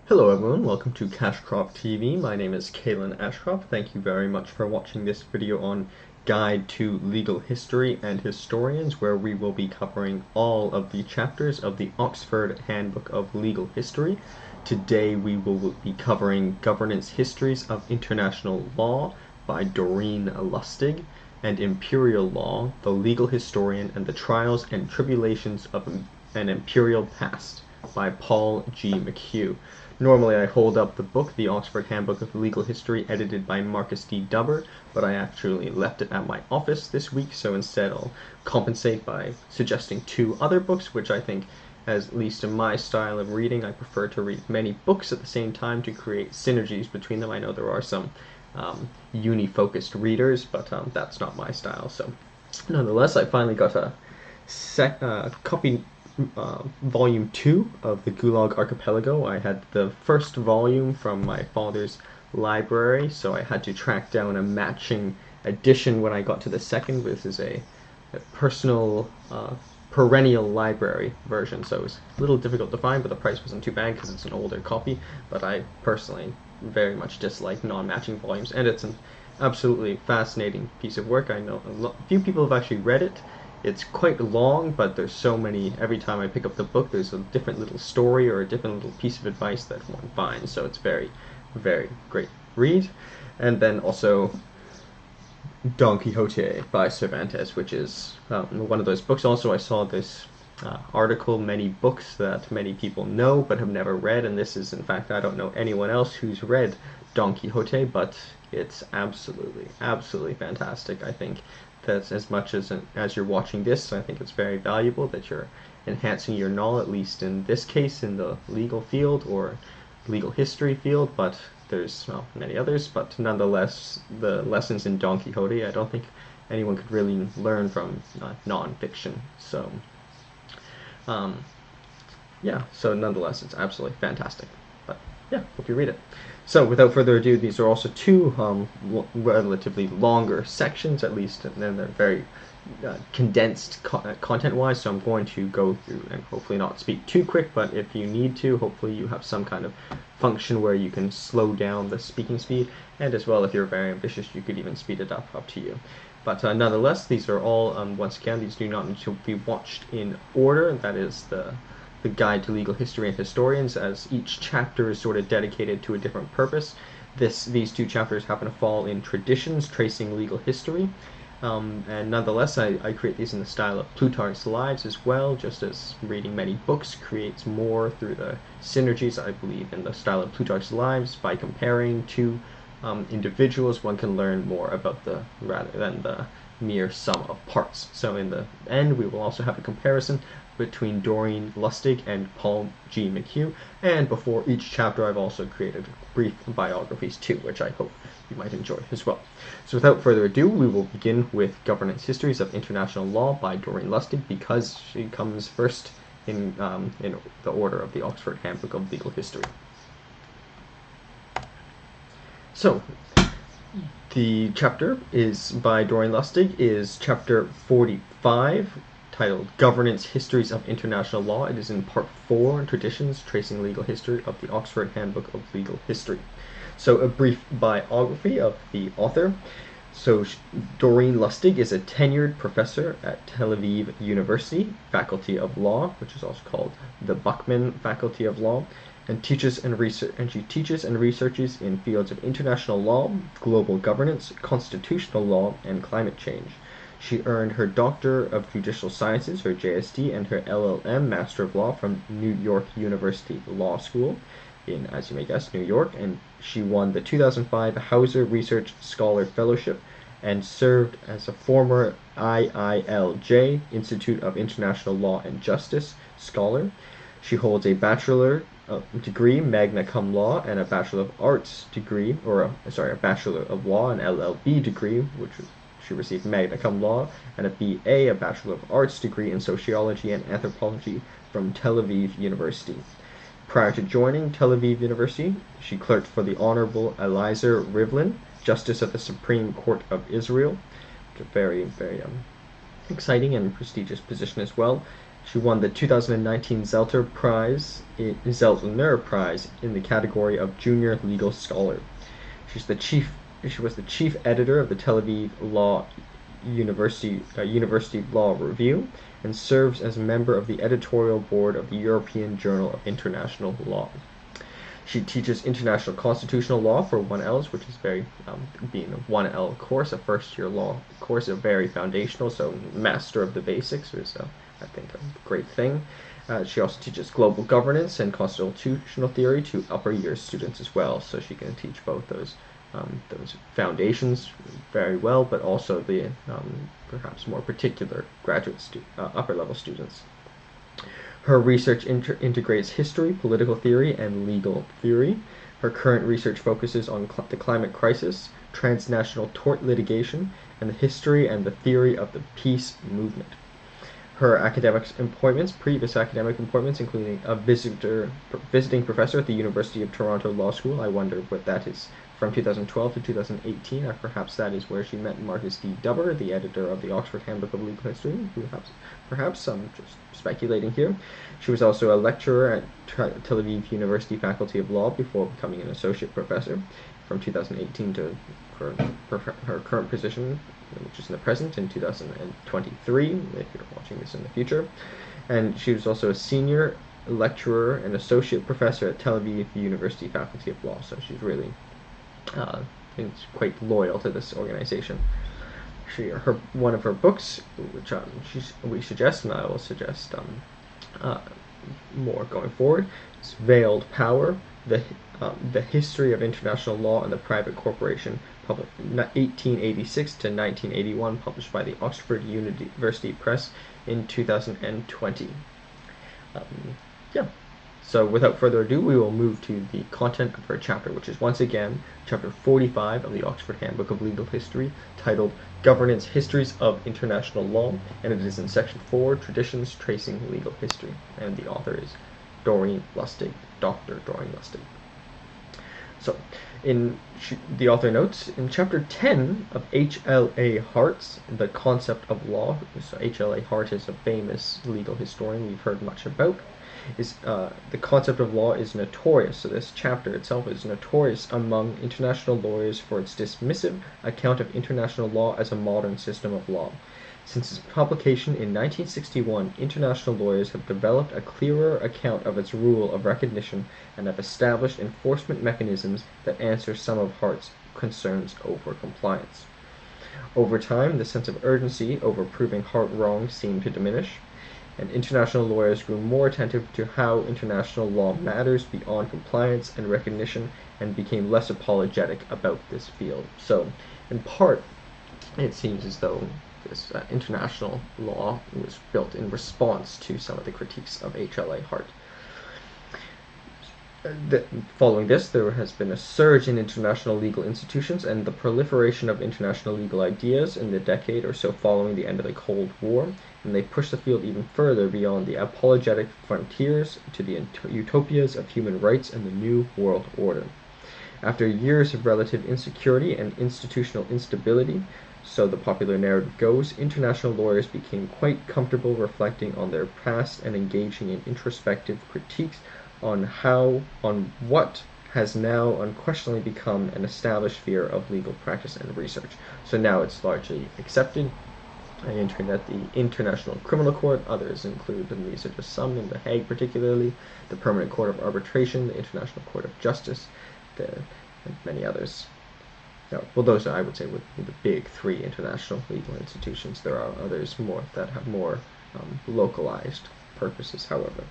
Hello everyone, welcome to CashcroftTV. My name is Kalen Ashcroft. Thank you very much for watching this video on Guide to Legal History and Historians, where we will be covering all of the chapters of the Oxford Handbook of Legal History. Today we will be covering Governance Histories of International Law by Doreen Lustig, and Imperial Law, the Legal Historian and the Trials and Tribulations of an Imperial Past by Paul G. Mchugh. Normally I hold up the book, the Oxford Handbook of Legal History, edited by Marcus D. Dubber, but I actually left it at my office this week, so instead I'll compensate by suggesting two other books, which I think, at least in my style of reading, I prefer to read many books at the same time to create synergies between them. I know there are some uni-focused readers, but that's not my style, so nonetheless, I finally got a copy volume 2 of the Gulag Archipelago. I had the first volume from my father's library, so I had to track down a matching edition when I got to the second. This is a personal perennial library version, so it was a little difficult to find, but the price wasn't too bad because it's an older copy. But I personally very much dislike non-matching volumes, and it's an absolutely fascinating piece of work. I know a few people have actually read it. It's quite long, but there's so many. Every time I pick up the book, there's a different little story or a different little piece of advice that one finds, so it's very, very great read. And then also Don Quixote by Cervantes, which is one of those books. Also, I saw this article, many books that many people know but have never read, and this is, in fact, I don't know anyone else who's read Don Quixote, but it's absolutely, absolutely fantastic. I think that as much as you're watching this, I think it's very valuable that you're enhancing your knowledge, at least in this case, in the legal field or legal history field, but there's many others, but nonetheless, the lessons in Don Quixote, I don't think anyone could really learn from non-fiction. So, yeah, so nonetheless, it's absolutely fantastic. But yeah, hope you read it. So without further ado, these are also two relatively longer sections, at least, and then they're very condensed content-wise, so I'm going to go through and hopefully not speak too quick, but if you need to, hopefully you have some kind of function where you can slow down the speaking speed, and as well, if you're very ambitious, you could even speed it up to you. But nonetheless, these are all, once again, these do not need to be watched in order. That is the Guide to Legal History and Historians, as each chapter is sort of dedicated to a different purpose. These two chapters happen to fall in Traditions, Tracing Legal History, and nonetheless I create these in the style of Plutarch's Lives as well, just as reading many books creates more through the synergies, I believe, in the style of Plutarch's Lives. By comparing two individuals, one can learn more about rather than the mere sum of parts. So in the end, we will also have a comparison between Doreen Lustig and Paul G. Mchugh, and before each chapter I've also created brief biographies too, which I hope you might enjoy as well. So without further ado, we will begin with Governance Histories of International Law by Doreen Lustig, because she comes first in the order of the Oxford Handbook of Legal History. So, the chapter is by Doreen Lustig, is chapter 45, titled Governance Histories of International Law. It is in part 4, Traditions, Tracing Legal History of the Oxford Handbook of Legal History. So a brief biography of the author. So Doreen Lustig is a tenured professor at Tel Aviv University, Faculty of Law, which is also called the Buckman Faculty of Law, and she teaches and researches in fields of international law, global governance, constitutional law, and climate change. She earned her Doctor of Judicial Sciences, her JSD, and her LLM, Master of Law, from New York University Law School in, as you may guess, New York, and she won the 2005 Hauser Research Scholar Fellowship and served as a former IILJ, Institute of International Law and Justice, scholar. She holds a bachelor degree, magna cum laude, and a Bachelor of Arts degree, a Bachelor of Law and LLB degree, which she received magna cum laude, and a BA, a Bachelor of Arts degree in Sociology and Anthropology from Tel Aviv University. Prior to joining Tel Aviv University, she clerked for the Honorable Eliezer Rivlin, Justice of the Supreme Court of Israel, which is a very, very exciting and prestigious position as well. She won the 2019 Zeltner Prize in the category of Junior Legal Scholar. She was the chief editor of the Tel Aviv University Law Review and serves as a member of the editorial board of the European Journal of International Law. She teaches international constitutional law for 1Ls, which is being a 1L course, a first-year law course, very foundational, so master of the basics is, I think, a great thing. She also teaches global governance and constitutional theory to upper year students as well, so she can teach both those foundations very well, but also the perhaps more particular upper level students. Her research integrates history, political theory, and legal theory. Her current research focuses on the climate crisis, transnational tort litigation, and the history and the theory of the peace movement. Her previous academic appointments, including a visiting professor at the University of Toronto Law School. I wonder what that is. From 2012 to 2018, perhaps that is where she met Marcus D. Dubber, the editor of the Oxford Handbook of Legal History. Perhaps I'm just speculating here. She was also a lecturer at Tel Aviv University Faculty of Law before becoming an associate professor from 2018 to her current position, which is in the present, in 2023, if you're watching this in the future. And she was also a senior lecturer and associate professor at Tel Aviv University Faculty of Law, so she's really quite loyal to this organization. One of her books, which we suggest, and I will suggest more going forward, is Veiled Power: The History of International Law and the Private Corporation, published 1886 to 1981, published by the Oxford University Press in 2020. So without further ado, we will move to the content of her chapter, which is once again chapter 45 of the Oxford Handbook of Legal History, titled Governance Histories of International Law, and it is in section 4, Traditions Tracing Legal History, and the author is Doreen Lustig, Dr. Doreen Lustig. So, the author notes, in chapter 10 of H.L.A. Hart's The Concept of Law, so H.L.A. Hart is a famous legal historian we've heard much about, the concept of law is notorious, so this chapter itself is notorious among international lawyers for its dismissive account of international law as a modern system of law. Since its publication in 1961, international lawyers have developed a clearer account of its rule of recognition and have established enforcement mechanisms that answer some of Hart's concerns over compliance. Over time, the sense of urgency over proving Hart wrong seemed to diminish, and international lawyers grew more attentive to how international law matters beyond compliance and recognition and became less apologetic about this field. So, in part, it seems as though this international law was built in response to some of the critiques of H.L.A. Hart. Following this, there has been a surge in international legal institutions and the proliferation of international legal ideas in the decade or so following the end of the Cold War, and they pushed the field even further beyond the apologetic frontiers to the utopias of human rights and the New World Order. After years of relative insecurity and institutional instability, so the popular narrative goes, international lawyers became quite comfortable reflecting on their past and engaging in introspective critiques on what has now unquestionably become an established sphere of legal practice and research. So now it's largely accepted. I entered at the International Criminal Court, others include, and these are just some, in The Hague particularly, the Permanent Court of Arbitration, the International Court of Justice, and many others. Well, those are, I would say, would be the big three international legal institutions. There are others more that have more localized purposes, however.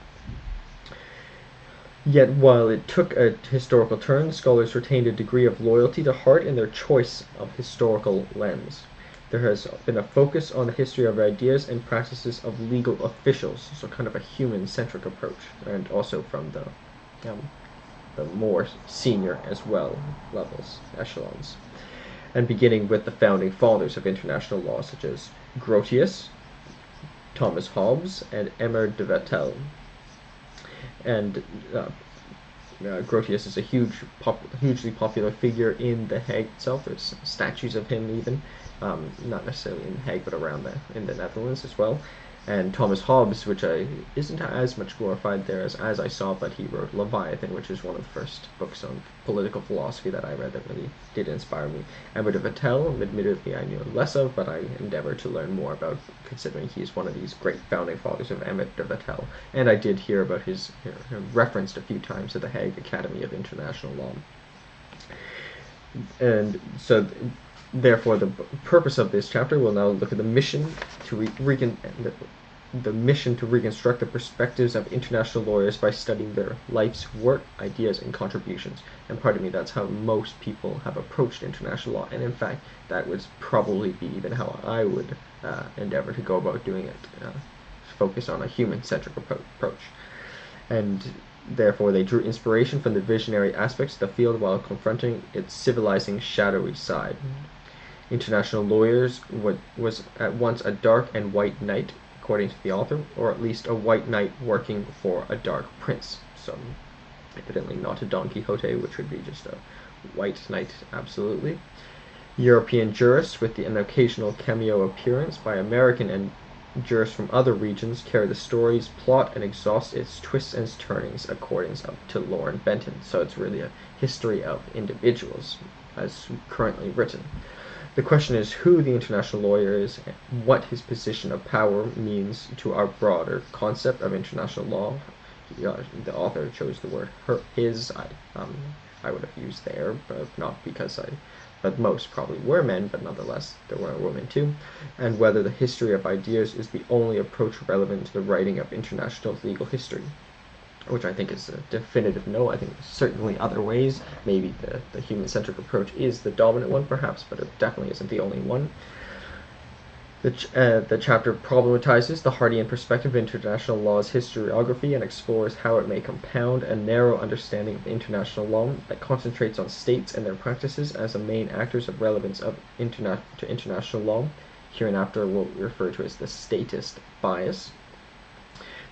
Yet, while it took a historical turn, scholars retained a degree of loyalty to Hart in their choice of historical lens. There has been a focus on the history of ideas and practices of legal officials, so kind of a human-centric approach, and also from the more senior as well levels, echelons. And beginning with the founding fathers of international law, such as Grotius, Thomas Hobbes, and Emer de Vattel. And Grotius is a hugely popular figure in The Hague itself. There's statues of him even, not necessarily in The Hague, but around in the Netherlands as well. And Thomas Hobbes, which isn't as much glorified there as I saw, but he wrote Leviathan, which is one of the first books on political philosophy that I read that really did inspire me. And de Vattel, admittedly, I knew less of, but I endeavored to learn more about, considering he's one of these great founding fathers of de Vattel. And I did hear about his referenced a few times at the Hague Academy of International Law. And so, therefore, the purpose of this chapter will now look at the mission to reconstruct the perspectives of international lawyers by studying their life's work, ideas, and contributions. And pardon me, that's how most people have approached international law. And in fact, that would probably be even how I would endeavor to go about doing it. Focus on a human-centric approach. And therefore, they drew inspiration from the visionary aspects of the field while confronting its civilizing, shadowy side. International lawyers was at once a dark and white knight, according to the author, or at least a white knight working for a dark prince. So, evidently not a Don Quixote, which would be just a white knight, absolutely. European jurists, with an occasional cameo appearance by American and jurists from other regions, carry the story's plot and exhaust its twists and turnings, according to Lauren Benton. So it's really a history of individuals, as currently written. The question is who the international lawyer is, and what his position of power means to our broader concept of international law. The author chose the word his. I would have used there, but not because but most probably were men, but nonetheless there were women too, and whether the history of ideas is the only approach relevant to the writing of international legal history, which I think is a definitive no. I think there's certainly other ways. Maybe the human-centric approach is the dominant one, perhaps, but it definitely isn't the only one. The chapter problematizes the Hardian perspective of international law's historiography and explores how it may compound a narrow understanding of international law that concentrates on states and their practices as the main actors of relevance to international law. Hereinafter we'll refer to as the statist bias.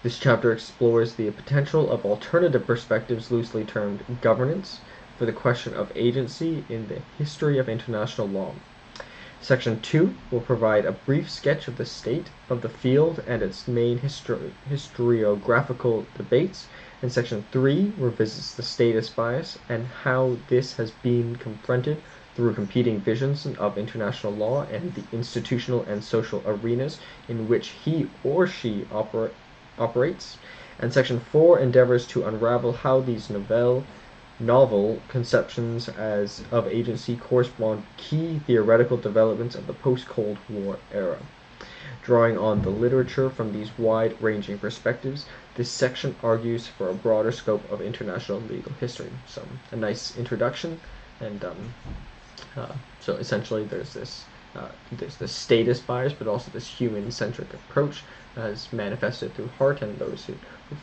This chapter explores the potential of alternative perspectives, loosely termed governance, for the question of agency in the history of international law. Section 2 will provide a brief sketch of the state of the field and its main historiographical debates, and Section 3 revisits the statist bias and how this has been confronted through competing visions of international law and the institutional and social arenas in which he or she operates. And Section 4 endeavors to unravel how these novel conceptions of agency correspond to key theoretical developments of the post-Cold War era. Drawing on the literature from these wide-ranging perspectives, this section argues for a broader scope of international legal history. So, a nice introduction, and so essentially there's this statist bias, but also this human-centric approach as manifested through Hart and those who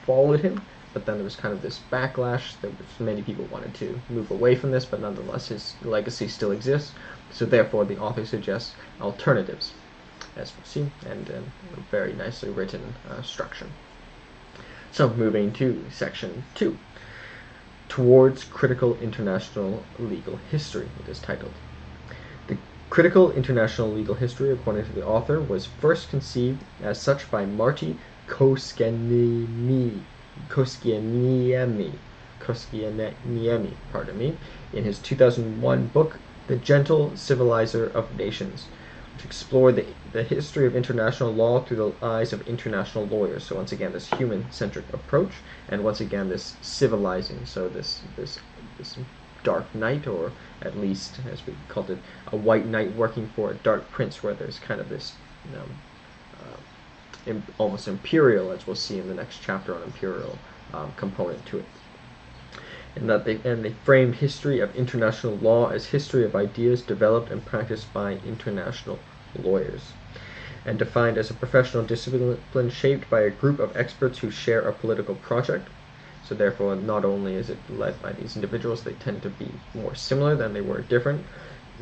followed him. But then there was kind of this backlash that many people wanted to move away from this, but nonetheless his legacy still exists. So therefore the author suggests alternatives, as we'll see, and a very nicely written structure. So moving to section 2, Towards Critical International Legal History, it is titled. The critical international legal history, according to the author, was first conceived as such by Marty Koskieniemi, in his 2001 book, The Gentle Civilizer of Nations, which explored the history of international law through the eyes of international lawyers. So once again, this human-centric approach, and once again, this civilizing, so this dark knight, or at least, as we called it, a white knight working for a dark prince, where there's kind of this almost imperial, as we'll see in the next chapter on imperial component to it. And they framed history of international law as history of ideas developed and practiced by international lawyers, and defined as a professional discipline shaped by a group of experts who share a political project. So therefore, not only is it led by these individuals, they tend to be more similar than they were different.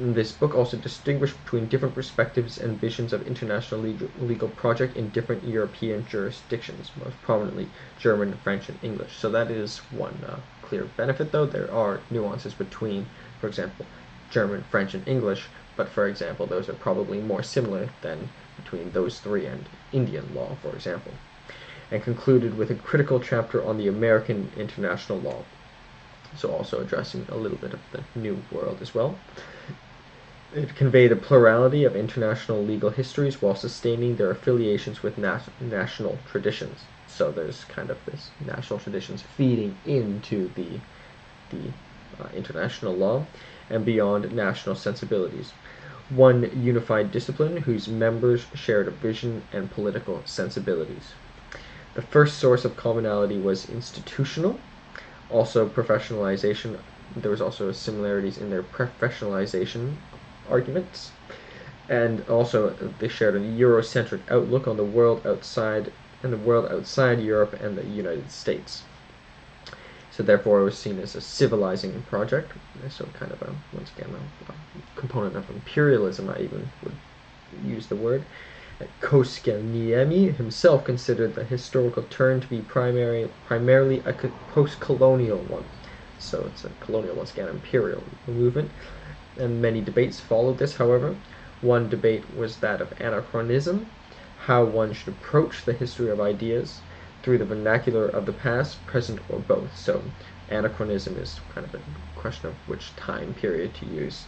This book also distinguished between different perspectives and visions of international legal project in different European jurisdictions, most prominently German, French, and English. So that is one clear benefit, though. There are nuances between, for example, German, French, and English, but for example, those are probably more similar than between those three and Indian law, for example, and concluded with a critical chapter on the American international law, so also addressing a little bit of the New World as well. It conveyed a plurality of international legal histories while sustaining their affiliations with national traditions. So there's kind of this national traditions feeding into the international law and beyond national sensibilities. One unified discipline whose members shared a vision and political sensibilities. The first source of commonality was institutional, also professionalization. There was also similarities in their professionalization arguments, and also they shared a Eurocentric outlook on the world outside Europe and the United States. So therefore it was seen as a civilizing project, so kind of once again a component of imperialism, I even would use the word. Kosciuszko himself considered the historical turn to be primarily a post-colonial one. So it's a colonial, once again, imperial movement, and many debates followed this, however. One debate was that of anachronism, how one should approach the history of ideas through the vernacular of the past, present, or both. So anachronism is kind of a question of which time period to use.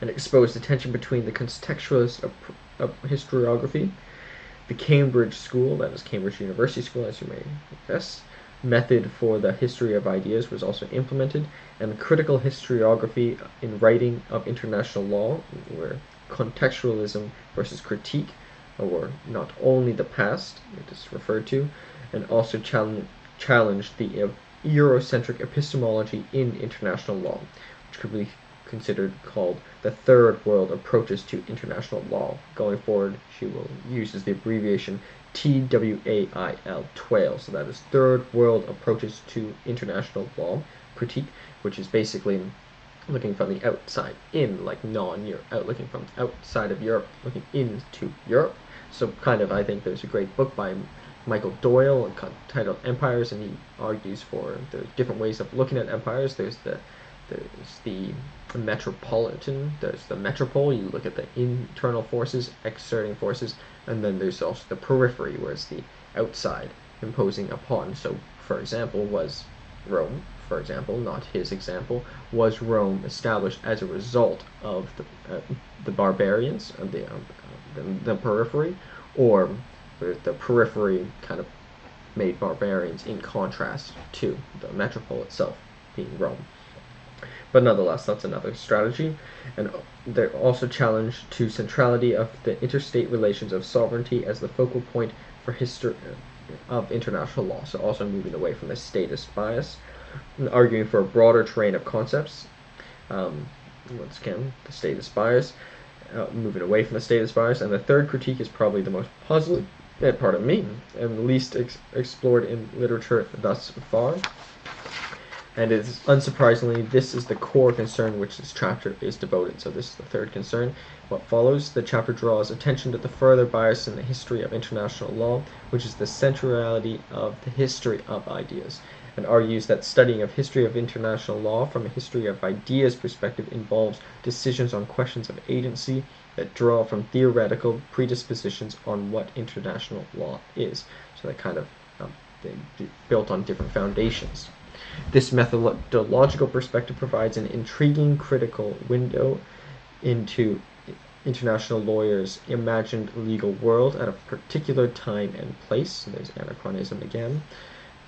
And exposed the tension between the contextualist historiography, the Cambridge School, that is Cambridge University School, as you may guess, method for the history of ideas was also implemented, and the critical historiography in writing of international law, where contextualism versus critique, or not only the past, it is referred to, and also challenged the Eurocentric epistemology in international law, which could be considered called the third world approaches to international law. Going forward, she will use the abbreviation TWAIL, TWAIL, so that is third world approaches to international law critique, which is basically looking from the outside in, like non-Europe, looking from outside of Europe, looking into Europe. So kind of, I think there's a great book by Michael Doyle titled Empires, and he argues for the different ways of looking at empires. There's the metropolitan, there's the metropole, you look at the internal forces, exerting forces, and then there's also the periphery, where it's the outside imposing upon. So, for example, was Rome, for example, not his example, was Rome established as a result of the barbarians of the periphery, or the periphery kind of made barbarians in contrast to the metropole itself, being Rome. But nonetheless, that's another strategy. And they're also challenged to centrality of the interstate relations of sovereignty as the focal point for history of international law. So also moving away from the statist bias, and arguing for a broader terrain of concepts. Once again, the statist bias, moving away from the statist bias. And the third critique is probably the most puzzling, pardon me, and the least explored in literature thus far. And it is, unsurprisingly, this is the core concern which this chapter is devoted. So this is the third concern. What follows, the chapter draws attention to the further bias in the history of international law, which is the centrality of the history of ideas, and argues that studying of history of international law from a history of ideas perspective involves decisions on questions of agency that draw from theoretical predispositions on what international law is. So they kind of they built on different foundations. This methodological perspective provides an intriguing critical window into international lawyers' imagined legal world at a particular time and place. So there's anachronism again.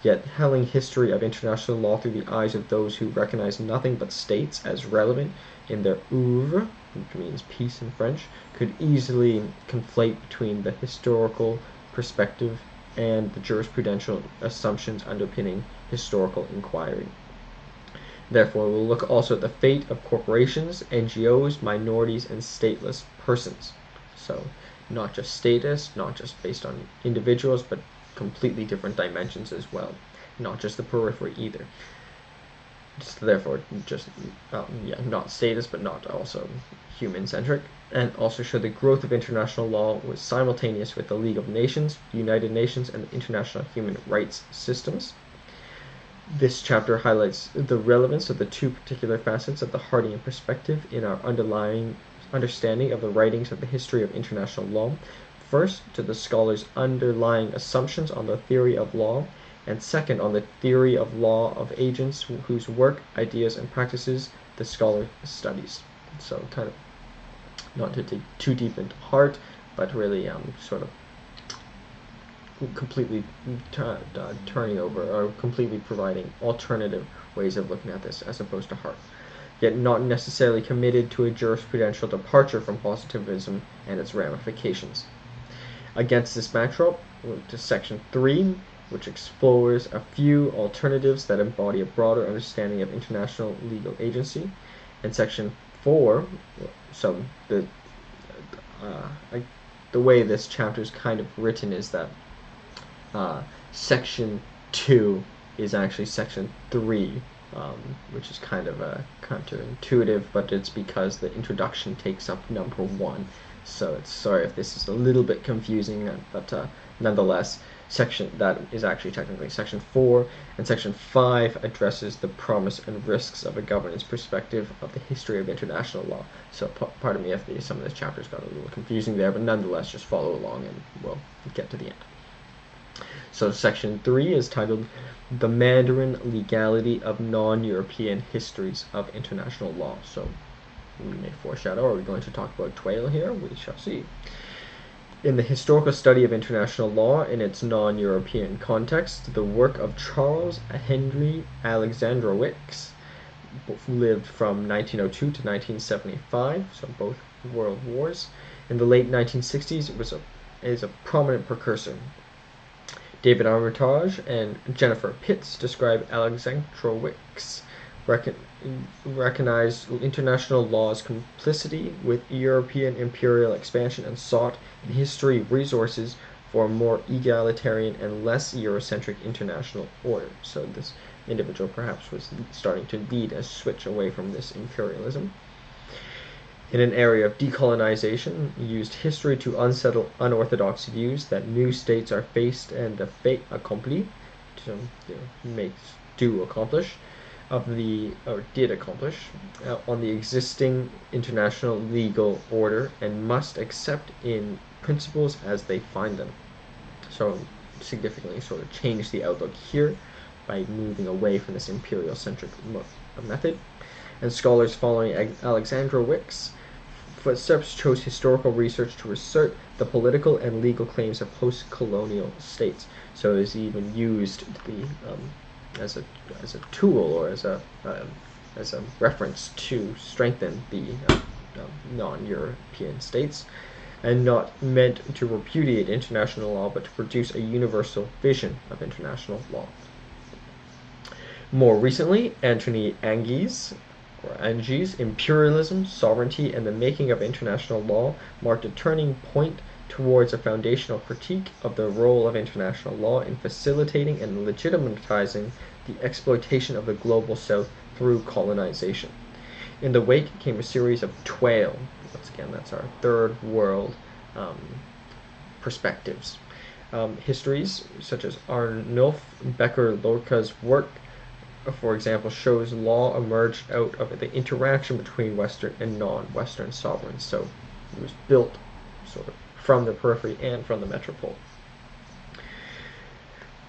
Yet telling history of international law through the eyes of those who recognize nothing but states as relevant in their oeuvre, which means peace in French, could easily conflate between the historical perspective and the jurisprudential assumptions underpinning historical inquiry. Therefore, we'll look also at the fate of corporations, NGOs, minorities, and stateless persons. So, not just status, not just based on individuals, but completely different dimensions as well. Not just the periphery either. Therefore, not status, but not also human-centric. And also show the growth of international law was simultaneous with the League of Nations, United Nations, and the international human rights systems. This chapter highlights the relevance of the two particular facets of the Hardian perspective in our underlying understanding of the writings of the history of international law. First, to the scholar's underlying assumptions on the theory of law, and second, on the theory of law of agents whose work, ideas, and practices the scholar studies. So kind of not to dig too deep into heart, but really sort of completely turning over or completely providing alternative ways of looking at this as opposed to heart, yet not necessarily committed to a jurisprudential departure from positivism and its ramifications. Against this backdrop, to section 3, which explores a few alternatives that embody a broader understanding of international legal agency, and section 4, so the way this chapter is kind of written is that section 2 is actually section 3, which is kind of counterintuitive, but it's because the introduction takes up number 1. So it's sorry if this is a little bit confusing, but nonetheless, section that is actually technically section 4, and section 5 addresses the promise and risks of a governance perspective of the history of international law. So pardon me if some of this chapters got a little confusing there, but nonetheless, just follow along and we'll get to the end. So section 3 is titled The Mandarin Legality of Non-European Histories of International Law. So we may foreshadow, are we going to talk about Twale here? We shall see. In the historical study of international law in its non-European context, the work of Charles Henry Alexandrowicz, who lived from 1902 to 1975, so both world wars, in the late 1960s is a prominent precursor. David Armitage and Jennifer Pitts describe Alexandrowicz recognized international law's complicity with European imperial expansion and sought in history resources for a more egalitarian and less Eurocentric international order. So this individual perhaps was starting to lead a switch away from this imperialism. In an area of decolonization, he used history to unsettle unorthodox views that new states are faced and the fait accompli, to accomplish, on the existing international legal order and must accept in principles as they find them. So significantly sort of change the outlook here by moving away from this imperial-centric method. And scholars following Alexandrowicz's footsteps chose historical research to assert the political and legal claims of post-colonial states. So it is even used as a tool or as a reference to strengthen the non-European states, and not meant to repudiate international law, but to produce a universal vision of international law. More recently, Anthony Angi's Imperialism, Sovereignty, and the Making of International Law marked a turning point towards a foundational critique of the role of international law in facilitating and legitimatizing the exploitation of the global south through colonization. In the wake came a series of Twale. Once again, that's our third world perspectives. Histories such as Arnulf Becker-Lorca's work, for example, shows law emerged out of the interaction between Western and non-Western sovereigns. So it was built sort of from the periphery and from the metropole.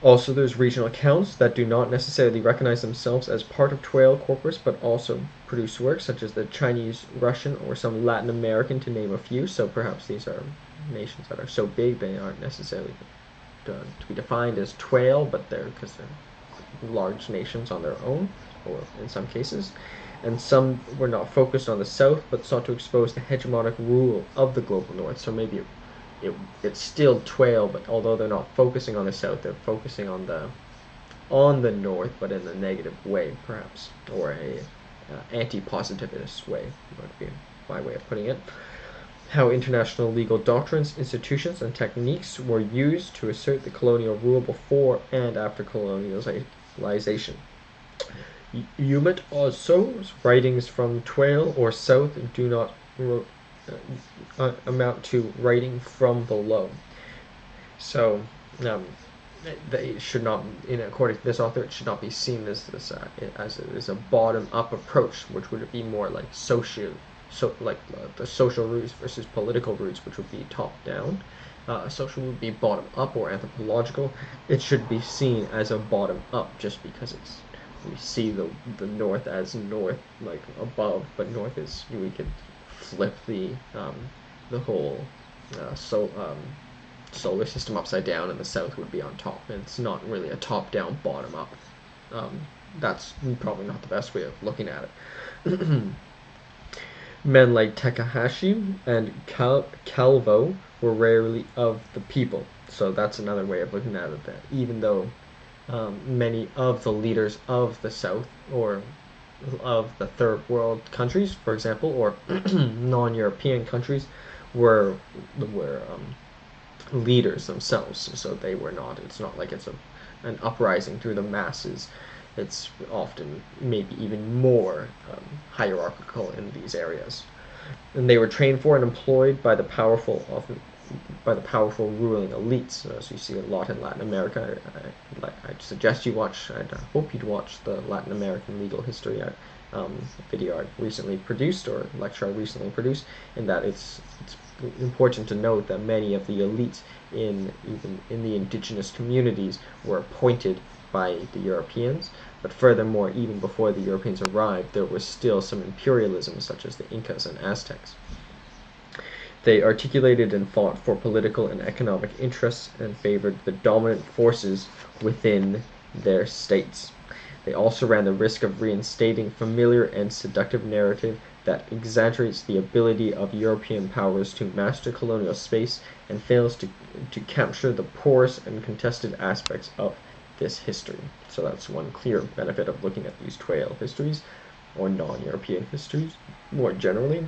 Also, there's regional accounts that do not necessarily recognize themselves as part of Twale corpus, but also produce works such as the Chinese, Russian, or some Latin American, to name a few. So perhaps these are nations that are so big they aren't necessarily to be defined as Twale, but because they're large nations on their own, or in some cases. And some were not focused on the south, but sought to expose the hegemonic rule of the global north. So maybe it's still Twale, but although they're not focusing on the south, they're focusing on the north, but in a negative way, perhaps, or a anti-positivist way, would be my way of putting it. How international legal doctrines, institutions, and techniques were used to assert the colonial rule before and after colonialization. Umit Ozo's writings from Twale or south do not amount to writing from below. So they should not, according to this author, it should not be seen as a bottom-up approach, which would be more like the social roots versus political roots, which would be top down. Social would be bottom up or anthropological. It should be seen as a bottom up, just because we see the north as north, like above, but north is, we could flip the whole solar system upside down, and the south would be on top. And it's not really a top down, bottom up. That's probably not the best way of looking at it. Men like Takahashi and Calvo were rarely of the people. So that's another way of looking at it, that even though many of the leaders of the South, or of the third world countries, for example, or non-European countries, were leaders themselves. So they were not. It's not like it's an uprising through the masses. It's often maybe even more hierarchical in these areas, and they were trained for and employed by the powerful, often by the powerful ruling elites. So you see a lot in Latin America. I suggest you watch. I hope you'd watch the Latin American legal history video I recently produced, or lecture I recently produced, in that it's important to note that many of the elites even in the indigenous communities were appointed by the Europeans. But furthermore, even before the Europeans arrived, there was still some imperialism, such as the Incas and Aztecs. They articulated and fought for political and economic interests and favored the dominant forces within their states. They also ran the risk of reinstating familiar and seductive narrative that exaggerates the ability of European powers to master colonial space and fails to capture the porous and contested aspects of this history. So that's one clear benefit of looking at these trail histories, or non-European histories more generally.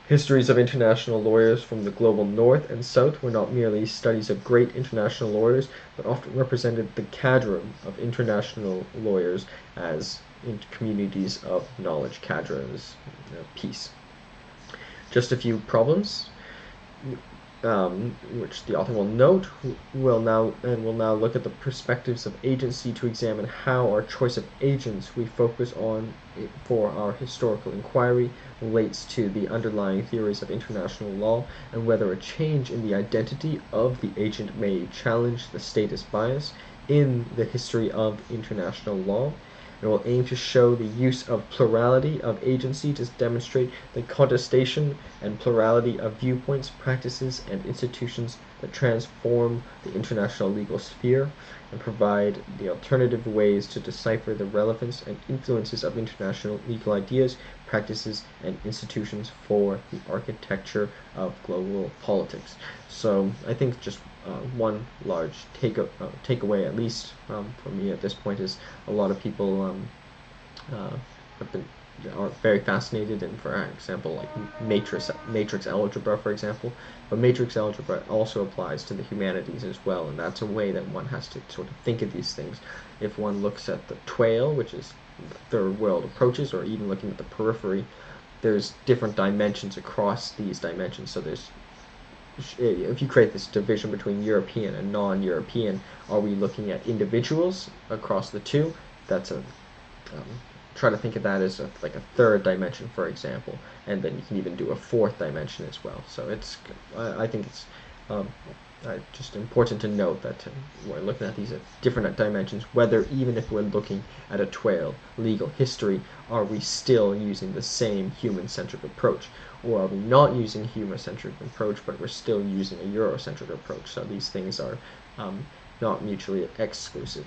Histories of international lawyers from the global north and south were not merely studies of great international lawyers, but often represented the cadre of international lawyers as in communities of knowledge, cadres, peace. Just a few problems, which the author will note. We'll now look at the perspectives of agency to examine how our choice of agents we focus on for our historical inquiry relates to the underlying theories of international law, and whether a change in the identity of the agent may challenge the status bias in the history of international law. It will aim to show the use of plurality of agency to demonstrate the contestation and plurality of viewpoints, practices, and institutions that transform the international legal sphere, and provide the alternative ways to decipher the relevance and influences of international legal ideas, practices, and institutions for the architecture of global politics. So I think just one large takeaway, at least for me at this point, is a lot of people are very fascinated in, for example, like matrix algebra, for example. But matrix algebra also applies to the humanities as well, and that's a way that one has to sort of think of these things. If one looks at the trail, which is the third world approaches, or even looking at the periphery, there's different dimensions across these dimensions. So there's, if you create this division between European and non-European, are we looking at individuals across the two? That's a try to think of that as like a third dimension, for example, and then you can even do a fourth dimension as well. So it's I think it's just important to note that we're looking at these different dimensions, whether even if we're looking at a trail legal history, are we still using the same human-centric approach, or are we not using a human-centric approach, but we're still using a Eurocentric approach? So these things are not mutually exclusive.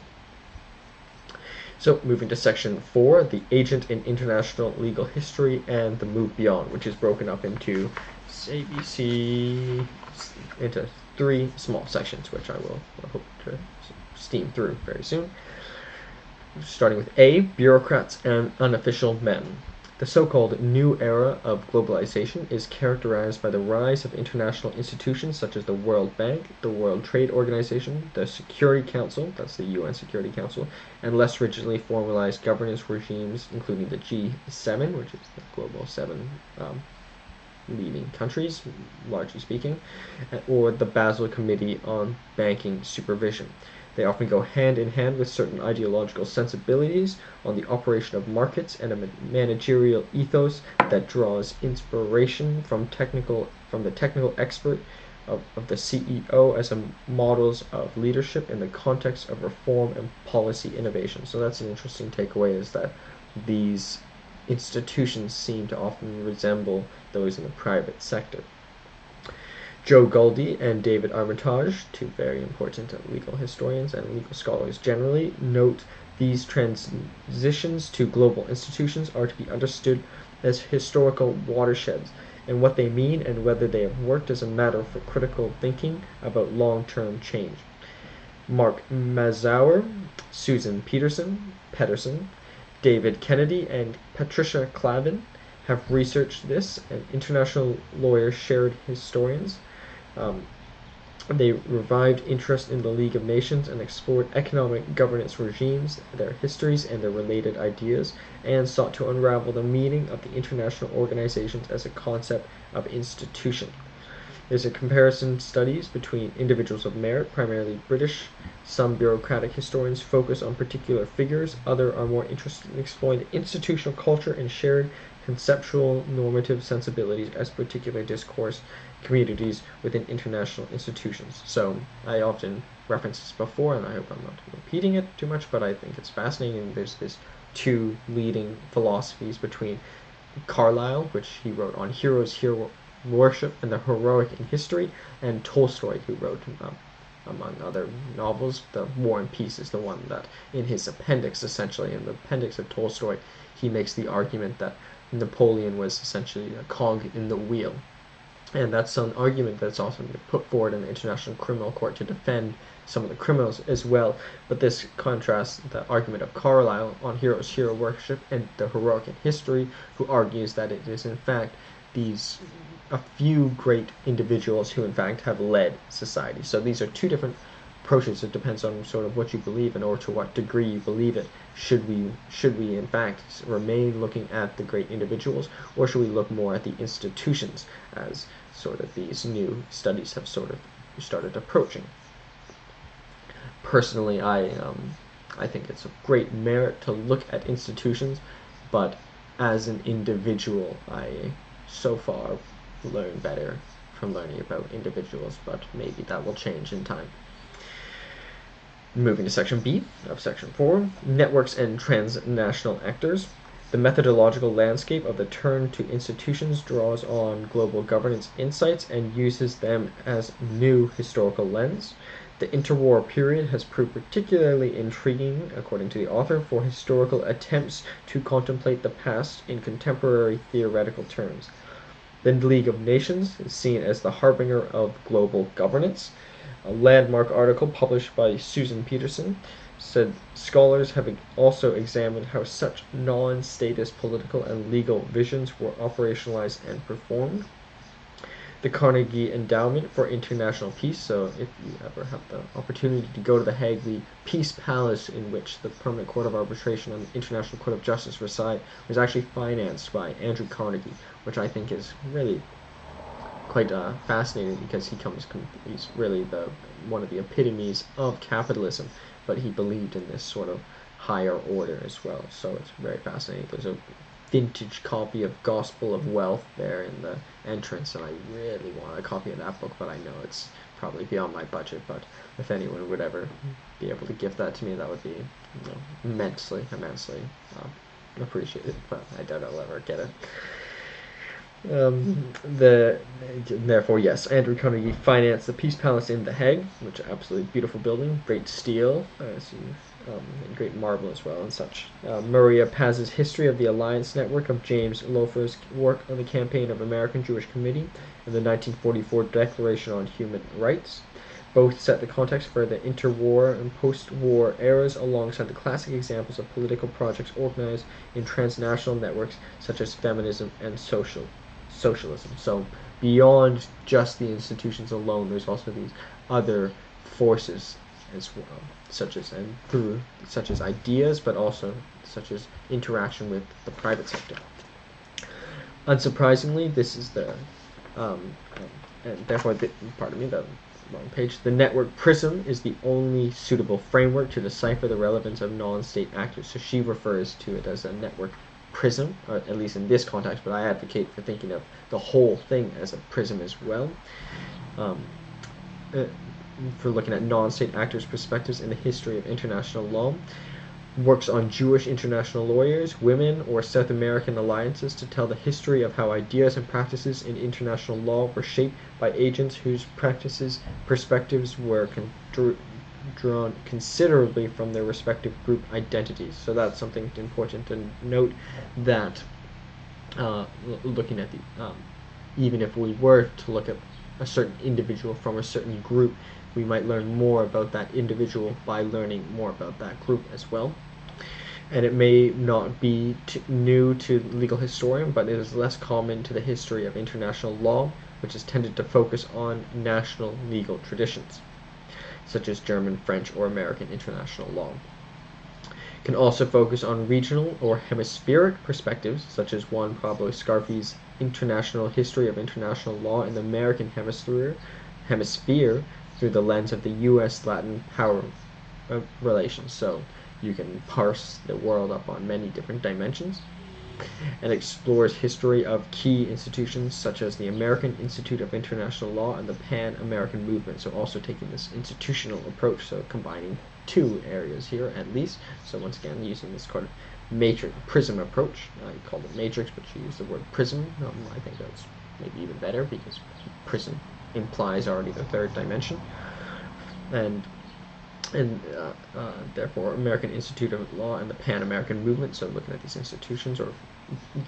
So moving to section 4, the agent in international legal history and the move beyond, which is broken up into into 3 small sections, which I will hope to steam through very soon. Starting with A, bureaucrats and unofficial men. The so-called new era of globalization is characterized by the rise of international institutions such as the World Bank, the World Trade Organization, the Security Council, that's the UN Security Council, and less rigidly formalized governance regimes, including the G7, which is the global 7 leading countries, largely speaking, or the Basel Committee on Banking Supervision. They often go hand in hand with certain ideological sensibilities on the operation of markets and a managerial ethos that draws inspiration from the technical expert of the CEO as a models of leadership in the context of reform and policy innovation. So that's an interesting takeaway, is that these institutions seem to often resemble those in the private sector. Joe Goldie and David Armitage, two very important legal historians and legal scholars generally, note these transitions to global institutions are to be understood as historical watersheds, and what they mean and whether they have worked as a matter for critical thinking about long-term change. Mark Mazauer, Susan Pedersen, David Kennedy, and Patricia Clavin have researched this, and international lawyers shared historians. They revived interest in the League of Nations and explored economic governance regimes, their histories, and their related ideas, and sought to unravel the meaning of the international organizations as a concept of institution. There's a comparison studies between individuals of merit, primarily British. Some bureaucratic historians focus on particular figures, others are more interested in exploring the institutional culture and shared conceptual normative sensibilities as particular discourse communities within international institutions. So I often referenced this before, and I hope I'm not repeating it too much, but I think it's fascinating. There's this two leading philosophies between Carlyle, which he wrote on heroes, hero worship, and the heroic in history, and Tolstoy, who wrote, among other novels, The War and Peace is the one that, in his appendix, essentially, in the appendix of Tolstoy, he makes the argument that Napoleon was essentially a cog in the wheel. And that's an argument that's often been put forward in the International Criminal Court to defend some of the criminals as well. But this contrasts the argument of Carlyle on heroes, hero worship, and the heroic in history, who argues that it is in fact a few great individuals who in fact have led society. So these are two different approaches. It depends on sort of what you believe in, or to what degree you believe it. Should we in fact remain looking at the great individuals, or should we look more at the institutions, as sort of these new studies have sort of started approaching? Personally, I think it's a great merit to look at institutions, but as an individual, I so far learn better from learning about individuals, but maybe that will change in time. Moving to section B of section 4, networks and transnational actors. The methodological landscape of the turn to institutions draws on global governance insights and uses them as new historical lens. The interwar period has proved particularly intriguing, according to the author, for historical attempts to contemplate the past in contemporary theoretical terms. The League of Nations is seen as the harbinger of global governance. A landmark article published by Susan Pedersen said scholars have also examined how such non-statist political and legal visions were operationalized and performed. The Carnegie Endowment for International Peace, so if you ever have the opportunity to go to The Hague, the Peace Palace in which the Permanent Court of Arbitration and the International Court of Justice reside, was actually financed by Andrew Carnegie, which I think is really quite fascinating, because he's really one of the epitomes of capitalism, but he believed in this sort of higher order as well. So it's very fascinating. There's a vintage copy of Gospel of Wealth there in the entrance, and I really want a copy of that book, but I know it's probably beyond my budget. But if anyone would ever be able to give that to me, that would be immensely appreciated, but I doubt I'll ever get it. Therefore, yes, Andrew Carnegie financed the Peace Palace in The Hague, which is an absolutely beautiful building, great steel, and great marble as well and such. Maria Paz's History of the Alliance Network of James Lofer's work on the Campaign of American Jewish Committee and the 1944 Declaration on Human Rights. Both set the context for the interwar and post-war eras alongside the classic examples of political projects organized in transnational networks such as feminism and socialism. So beyond just the institutions alone, there's also these other forces as well, such as ideas, but also such as interaction with the private sector. Unsurprisingly, this is and therefore, wrong page. The network prism is the only suitable framework to decipher the relevance of non-state actors. So she refers to it as a network prism, or at least in this context, but I advocate for thinking of the whole thing as a prism as well. For looking at non-state actors' perspectives in the history of international law. Works on Jewish international lawyers, women, or South American alliances to tell the history of how ideas and practices in international law were shaped by agents whose perspectives were drawn considerably from their respective group identities. So that's something important to note, that looking at the even if we were to look at a certain individual from a certain group, we might learn more about that individual by learning more about that group as well. And it may not be new to the legal historian, but it is less common to the history of international law, which has tended to focus on national legal traditions, such as German, French, or American international law. It can also focus on regional or hemispheric perspectives, such as Juan Pablo Scarfi's International History of International Law in the American Hemisphere through the lens of the U.S.-Latin power relations. So you can parse the world up on many different dimensions, and explores history of key institutions such as the American Institute of International Law and the Pan-American Movement. So also taking this institutional approach, so combining two areas here at least. So once again, using this kind of matrix prism approach. I called it matrix, but she used the word prism. I think that's maybe even better, because prism implies already the third dimension, and therefore American Institute of Law and the Pan-American Movement, so looking at these institutions or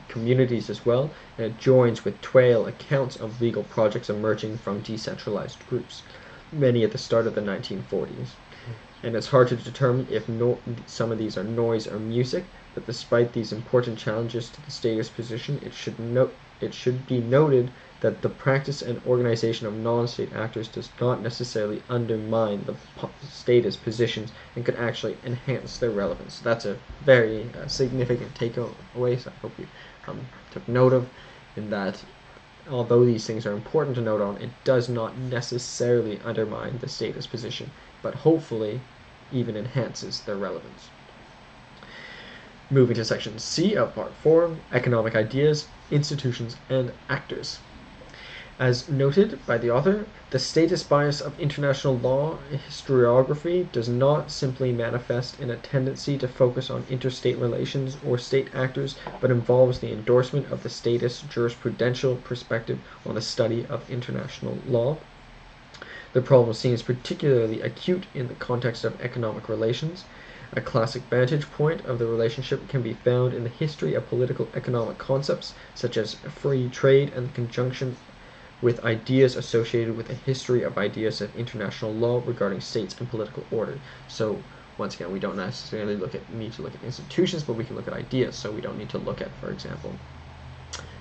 communities as well, and it joins with trail accounts of legal projects emerging from decentralized groups, many at the start of the 1940s. And it's hard to determine if some of these are noise or music, but despite these important challenges to the status position, it should be noted that the practice and organization of non-state actors does not necessarily undermine the status positions and could actually enhance their relevance. That's a very significant takeaway, so I hope you took note of, in that although these things are important to note on, it does not necessarily undermine the status position, but hopefully even enhances their relevance. Moving to section C of part 4, Economic Ideas, Institutions, and Actors. As noted by the author, the status bias of international law historiography does not simply manifest in a tendency to focus on interstate relations or state actors, but involves the endorsement of the status jurisprudential perspective on the study of international law. The problem seems particularly acute in the context of economic relations. A classic vantage point of the relationship can be found in the history of political economic concepts, such as free trade and the conjunction with ideas associated with a history of ideas of international law regarding states and political order. So once again, we don't necessarily need to look at institutions, but we can look at ideas. So we don't need to look at, for example,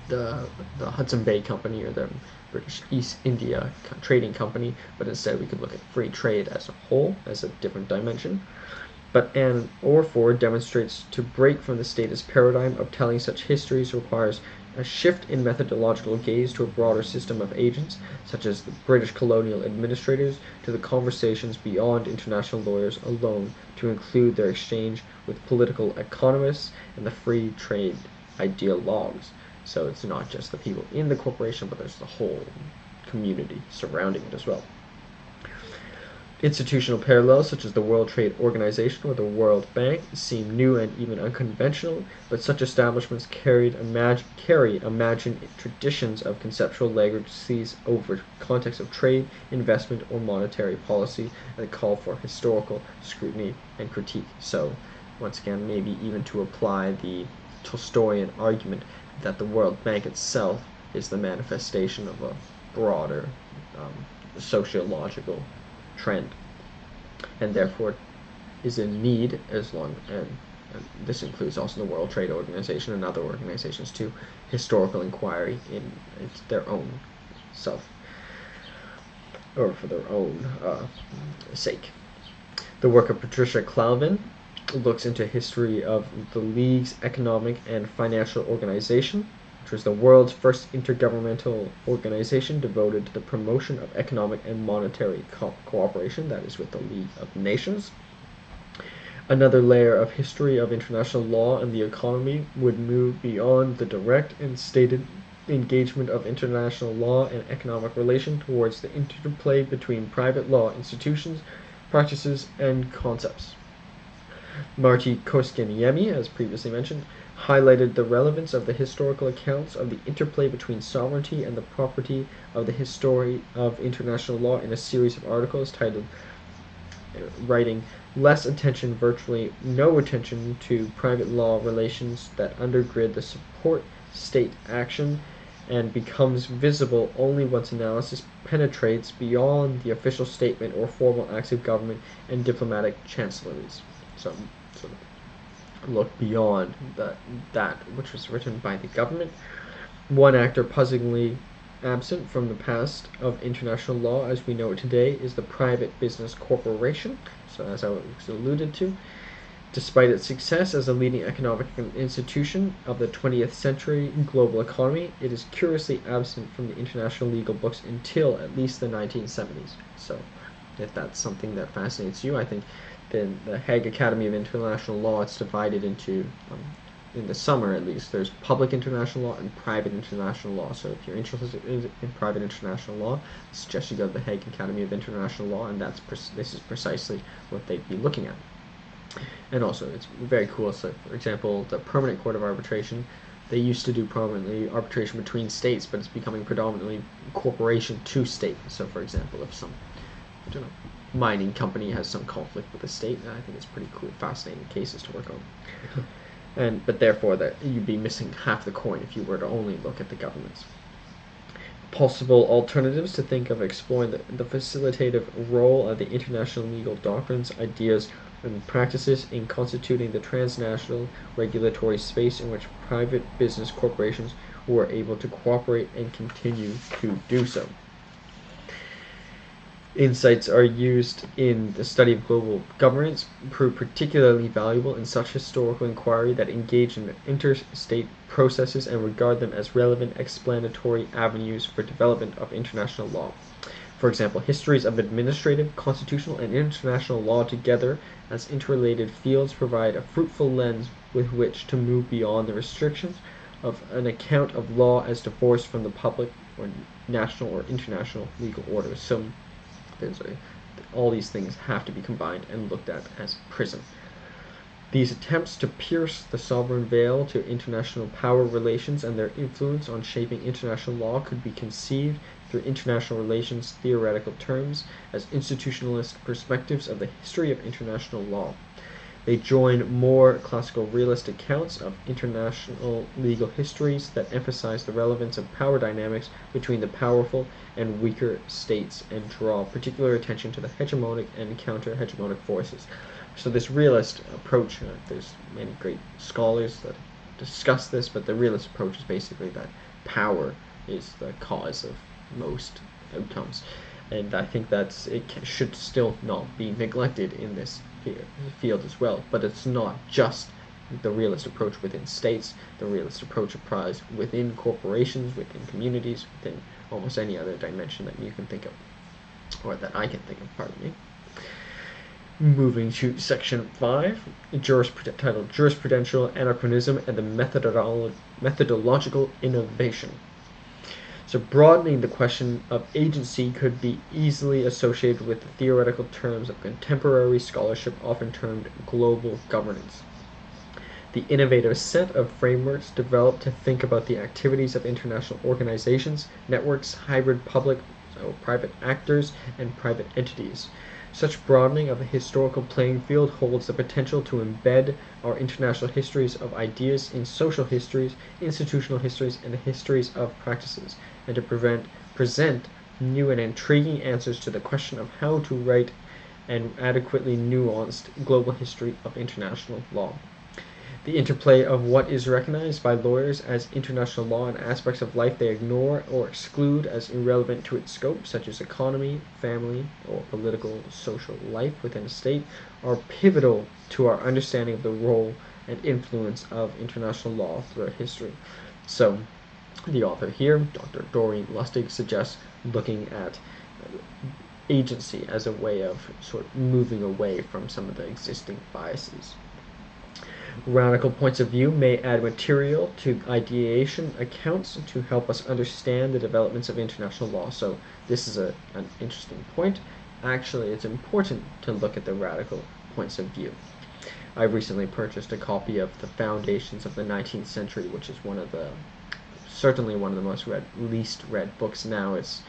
the Hudson Bay Company or the British East India Trading Company, but instead we could look at free trade as a whole, as a different dimension. But Anne Orford demonstrates to break from the status paradigm of telling such histories requires a shift in methodological gaze to a broader system of agents, such as the British colonial administrators, to the conversations beyond international lawyers alone, to include their exchange with political economists and the free trade ideologues. So it's not just the people in the corporation, but there's the whole community surrounding it as well. Institutional parallels, such as the World Trade Organization or the World Bank, seem new and even unconventional, but such establishments carry imagined traditions of conceptual legacies over context of trade, investment, or monetary policy that call for historical scrutiny and critique. So, once again, maybe even to apply the Tolstoyan argument that the World Bank itself is the manifestation of a broader sociological trend, and therefore is in need, and this includes also the World Trade Organization and other organizations too, historical inquiry in their own self, or for their own sake. The work of Patricia Clavin looks into history of the League's economic and financial organization, which was the world's first intergovernmental organization devoted to the promotion of economic and monetary cooperation, that is with the League of Nations. Another layer of history of international law and the economy would move beyond the direct and stated engagement of international law and economic relation towards the interplay between private law institutions, practices, and concepts. Marty Koskiniemi, as previously mentioned, highlighted the relevance of the historical accounts of the interplay between sovereignty and the property of the history of international law in a series of articles titled writing less attention, virtually no attention to private law relations that undergird the support state action and becomes visible only once analysis penetrates beyond the official statement or formal acts of government and diplomatic chancelleries. So look beyond that which was written by the government. One actor puzzlingly absent from the past of international law as we know it today is the private business corporation. So as I was alluded to, despite its success as a leading economic institution of the 20th century global economy, it is curiously absent from the international legal books until at least the 1970s. So if that's something that fascinates you, I think then the Hague Academy of International Law, it's divided into in the summer at least, there's public international law and private international law. So if you're interested in private international law, I suggest you go to the Hague Academy of International Law, and this is precisely what they'd be looking at. And also, it's very cool. So, for example, the Permanent Court of Arbitration, they used to do prominently arbitration between states, but it's becoming predominantly corporation to state. So, for example, if some, I don't know, mining company has some conflict with the state, I think it's pretty cool, fascinating cases to work on. But therefore, that you'd be missing half the coin if you were to only look at the governments. Possible alternatives to think of exploring the facilitative role of the international legal doctrines, ideas, and practices in constituting the transnational regulatory space in which private business corporations were able to cooperate and continue to do so. Insights are used in the study of global governance, prove particularly valuable in such historical inquiry that engage in interstate processes and regard them as relevant explanatory avenues for development of international law. For example, histories of administrative, constitutional, and international law together as interrelated fields provide a fruitful lens with which to move beyond the restrictions of an account of law as divorced from the public or national or international legal orders. So all these things have to be combined and looked at as a prism. These attempts to pierce the sovereign veil to international power relations and their influence on shaping international law could be conceived through international relations theoretical terms as institutionalist perspectives of the history of international law. They join more classical realist accounts of international legal histories that emphasize the relevance of power dynamics between the powerful and weaker states and draw particular attention to the hegemonic and counter-hegemonic forces. So this realist approach, there's many great scholars that discuss this, but the realist approach is basically that power is the cause of most outcomes. And I think should still not be neglected in this field as well. But it's not just the realist approach within states. The realist approach applies within corporations, within communities, within almost any other dimension that you can think of, or that I can think of, pardon me. Moving to section 5, titled Jurisprudential Anachronism and the Methodological Innovation. So broadening the question of agency could be easily associated with the theoretical terms of contemporary scholarship often termed global governance. The innovative set of frameworks developed to think about the activities of international organizations, networks, hybrid public, so private actors, and private entities. Such broadening of the historical playing field holds the potential to embed our international histories of ideas in social histories, institutional histories, and the histories of practices, and to present new and intriguing answers to the question of how to write an adequately nuanced global history of international law. The interplay of what is recognized by lawyers as international law and aspects of life they ignore or exclude as irrelevant to its scope, such as economy, family, or political social life within a state, are pivotal to our understanding of the role and influence of international law throughout history. So, The author here, Dr. Doreen Lustig, suggests looking at agency as a way of sort of moving away from some of the existing biases. Radical points of view may add material to ideation accounts to help us understand the developments of international law. So this is an interesting point. Actually, it's important to look at the radical points of view. I recently purchased a copy of The Foundations of the 19th Century, which is certainly one of the least read books now. It's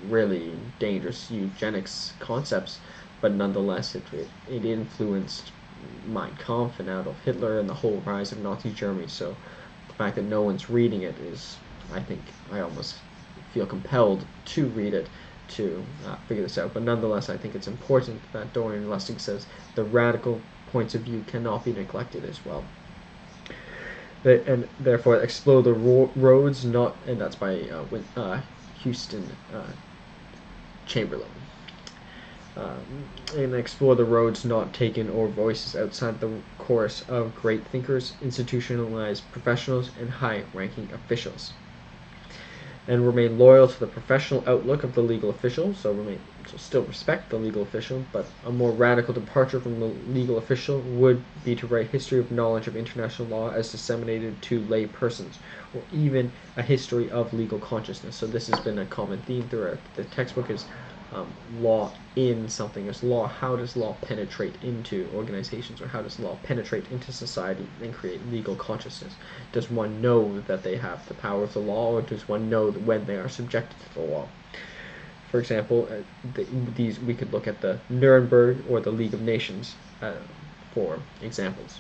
really dangerous eugenics concepts, but nonetheless it influenced Mein Kampf and Adolf Hitler and the whole rise of Nazi Germany. So the fact that no one's reading it is, I think, I almost feel compelled to read it to figure this out. But nonetheless, I think it's important that Doreen Lustig says the radical points of view cannot be neglected as well. And therefore explore the roads not, and that's by Houston Chamberlain. And explore the roads not taken or voices outside the chorus of great thinkers, institutionalized professionals, and high-ranking officials. And remain loyal to the professional outlook of the legal official, so still respect the legal official, but a more radical departure from the legal official would be to write history of knowledge of international law as disseminated to lay persons, or even a history of legal consciousness. So this has been a common theme throughout the textbook, is law in something. Is law, how does law penetrate into organizations, or how does law penetrate into society and create legal consciousness? Does one know that they have the power of the law, or does one know when they are subjected to the law? For example, we could look at the Nuremberg or the League of Nations for examples.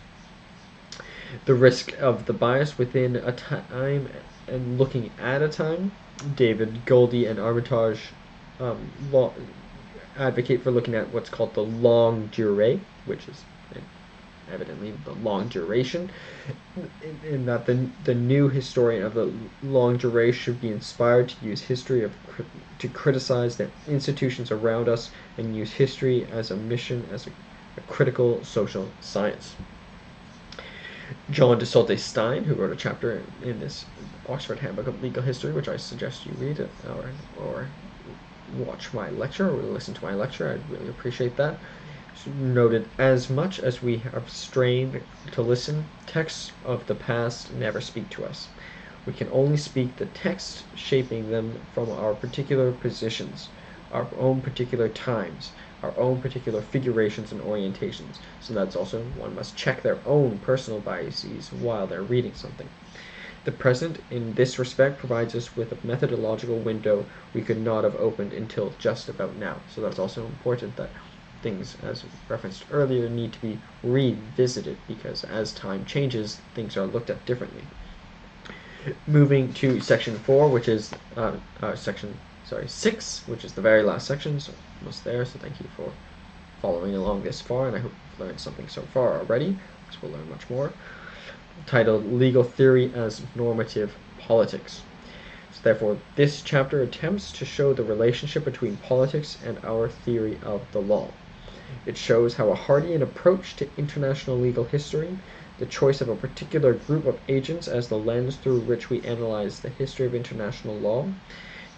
The risk of the bias within a time and looking at a time. David Goldie and Armitage advocate for looking at what's called the longue durée, which is evidently the long duration, in that the new historian of the longue durée should be inspired to use history to criticize the institutions around us and use history as a mission, as a critical social science. John de Saulté-Stein, who wrote a chapter in this Oxford Handbook of Legal History, which I suggest you read it, or watch my lecture, or listen to my lecture, I'd really appreciate that. Noted, as much as we have strained to listen, texts of the past never speak to us. We can only speak the text shaping them from our particular positions, our own particular times, our own particular figurations and orientations. So that's also, one must check their own personal biases while they're reading something. The present, in this respect, provides us with a methodological window we could not have opened until just about now. So that's also important, that things, as referenced earlier, need to be revisited, because as time changes, things are looked at differently. Moving to section 4, which is section 6, which is the very last section, so almost there. So thank you for following along this far, and I hope you've learned something so far already, because we'll learn much more. Titled Legal Theory as Normative Politics. So therefore, this chapter attempts to show the relationship between politics and our theory of the law. It shows how a Hardian approach to international legal history, the choice of a particular group of agents as the lens through which we analyze the history of international law,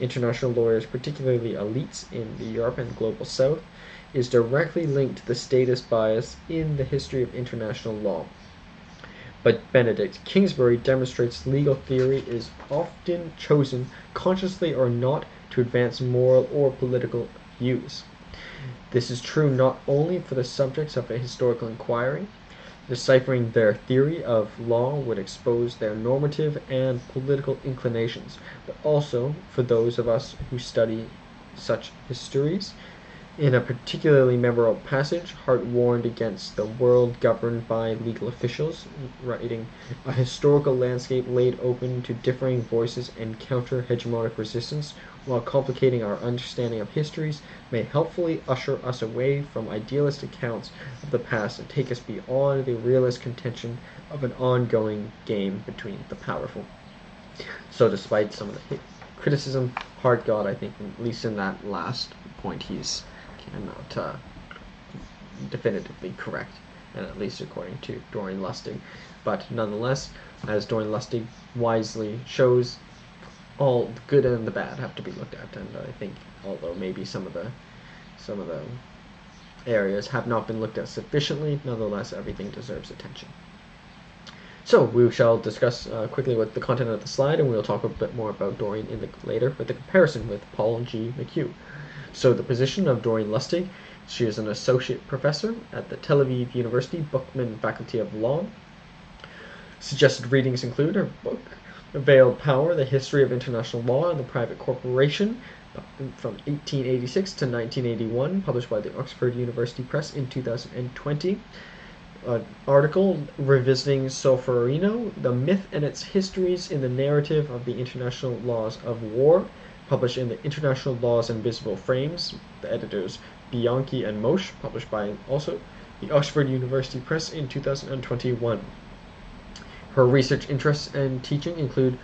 international lawyers, particularly elites in the Europe and global South, is directly linked to the status bias in the history of international law. But Benedict Kingsbury demonstrates legal theory is often chosen, consciously or not, to advance moral or political views. This is true not only for the subjects of a historical inquiry. Deciphering their theory of law would expose their normative and political inclinations, but also for those of us who study such histories. In a particularly memorable passage, Hart warned against the world governed by legal officials, writing, "A historical landscape laid open to differing voices and counter-hegemonic resistance, while complicating our understanding of histories, may helpfully usher us away from idealist accounts of the past and take us beyond the realist contention of an ongoing game between the powerful." So despite some of the criticism, Hart got, I think, at least in that last point, he's not definitively correct. and at least according to Doreen Lustig. But nonetheless, as Doreen Lustig wisely shows, all the good and the bad have to be looked at, and I think although maybe some of the areas have not been looked at sufficiently, nonetheless everything deserves attention. So we shall discuss quickly what the content of the slide, and we'll talk a bit more about Doreen later with the comparison with Paul G. Mchugh. So the position of Doreen Lustig: she is an associate professor at the Tel Aviv University Bookman Faculty of Law. Suggested readings include her book, Veiled Power, The History of International Law and the Private Corporation, from 1886 to 1981, published by the Oxford University Press in 2020. An article revisiting Solferino, The Myth and Its Histories in the Narrative of the International Laws of War, published in the International Laws and Visible Frames, the editors Bianchi and Moshe, published by also the Oxford University Press in 2021. Her research interests and teaching include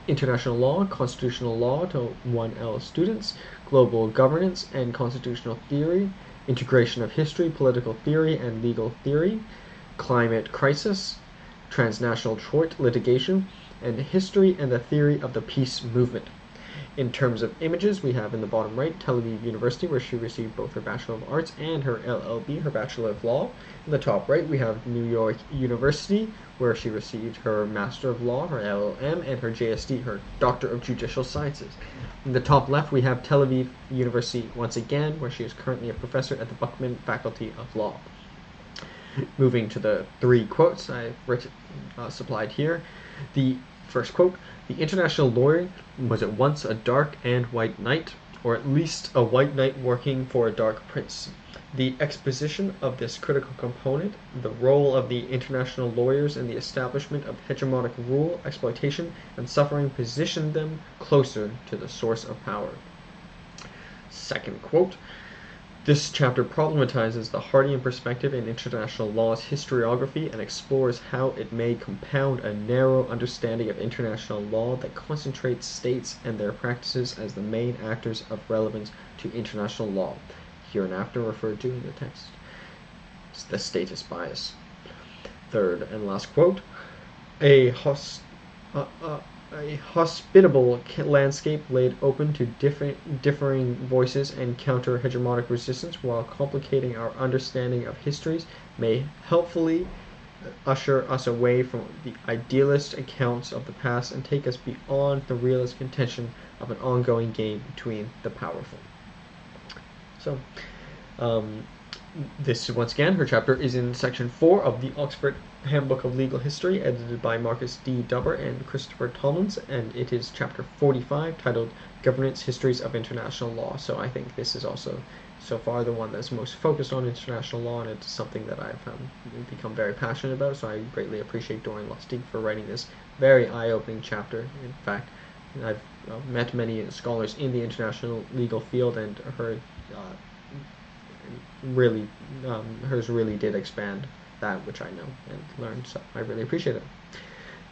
international law, constitutional law to 1L students, global governance and constitutional theory, integration of history, political theory and legal theory, climate crisis, transnational tort litigation, and history and the theory of the peace movement. In terms of images, we have in the bottom right Tel Aviv University, where she received both her Bachelor of Arts and her LLB, her Bachelor of Law. In the top right, we have New York University, where she received her Master of Law, her LLM, and her JSD, her Doctor of Judicial Sciences. In the top left, we have Tel Aviv University once again, where she is currently a professor at the Buckman Faculty of Law. Moving to the three quotes I've supplied here. The first quote: "The international lawyer was at once a dark and white knight, or at least a white knight working for a dark prince. The exposition of this critical component, the role of the international lawyers in the establishment of hegemonic rule, exploitation, and suffering, positioned them closer to the source of power." Second quote: "This chapter problematizes the Hardian perspective in international law's historiography and explores how it may compound a narrow understanding of international law that concentrates states and their practices as the main actors of relevance to international law, hereinafter referred to in the text, the status bias." Third and last quote: A hospitable landscape laid open to differing voices and counter-hegemonic resistance while complicating our understanding of histories may helpfully usher us away from the idealist accounts of the past and take us beyond the realist contention of an ongoing game between the powerful. So, this, once again, her chapter is in section 4 of the Oxford Handbook of Legal History, edited by Marcus D. Dubber and Christopher Tomlins, and it is chapter 45, titled Governance Histories of International Law. So I think this is also, so far, the one that's most focused on international law, and it's something that I've become very passionate about, so I greatly appreciate Doreen Lustig for writing this very eye-opening chapter. In fact, I've met many scholars in the international legal field, and hers really did expand that which I know and learned, so I really appreciate it.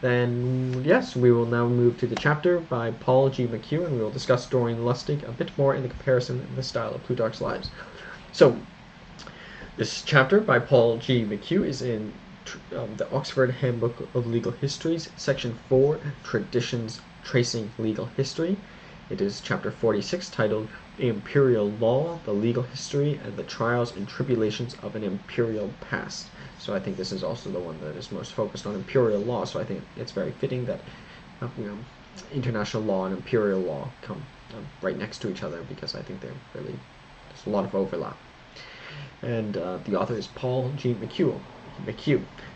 Then, yes, we will now move to the chapter by Paul G. Mchugh, and we will discuss Doreen Lustig a bit more in the comparison in the style of Plutarch's Lives. So, this chapter by Paul G. Mchugh is in the Oxford Handbook of Legal Histories, section 4, Traditions Tracing Legal History. It is chapter 46, titled Imperial Law, the Legal History, and the Trials and Tribulations of an Imperial Past. So I think this is also the one that is most focused on imperial law, so I think it's very fitting that international law and imperial law come right next to each other, because I think there's a lot of overlap. And the author is Paul G. Mchugh.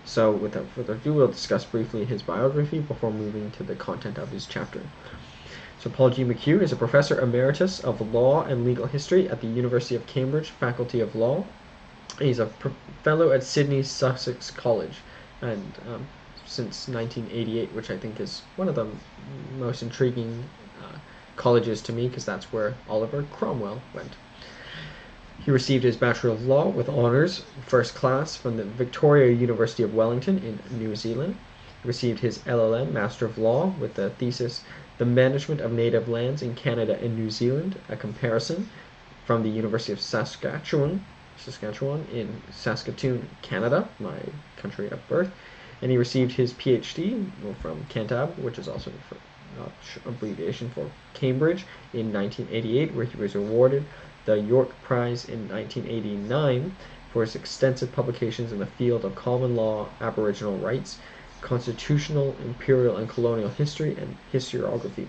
So without further ado, we'll discuss briefly his biography before moving to the content of his chapter. So Paul G. Mchugh is a professor emeritus of law and legal history at the University of Cambridge Faculty of Law. He's a fellow at Sydney Sussex College, and since 1988, which I think is one of the most intriguing colleges to me, because that's where Oliver Cromwell went. He received his Bachelor of Law with honors, first class, from the Victoria University of Wellington in New Zealand. He received his LLM, Master of Law, with the thesis The Management of Native Lands in Canada and New Zealand, a comparison, from the University of Saskatchewan. Saskatchewan, in Saskatoon, Canada, my country of birth, and he received his PhD from Cantab, which is also abbreviation for Cambridge, in 1988, where he was awarded the York Prize in 1989 for his extensive publications in the field of common law, Aboriginal rights, constitutional, imperial, and colonial history, and historiography.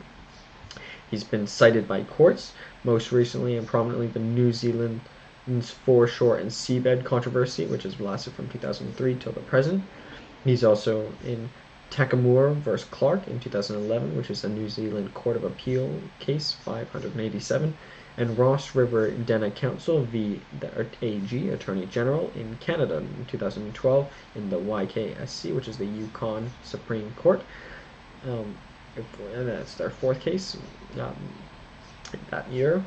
He's been cited by courts, most recently and prominently the New Zealand's foreshore and seabed controversy, which has lasted from 2003 till the present. He's also in Takamura vs. Clark in 2011, which is a New Zealand Court of Appeal case 587, and Ross River Dena Council v. the AG, Attorney General, in Canada in 2012 in the YKSC, which is the Yukon Supreme Court. And that's their fourth case that year.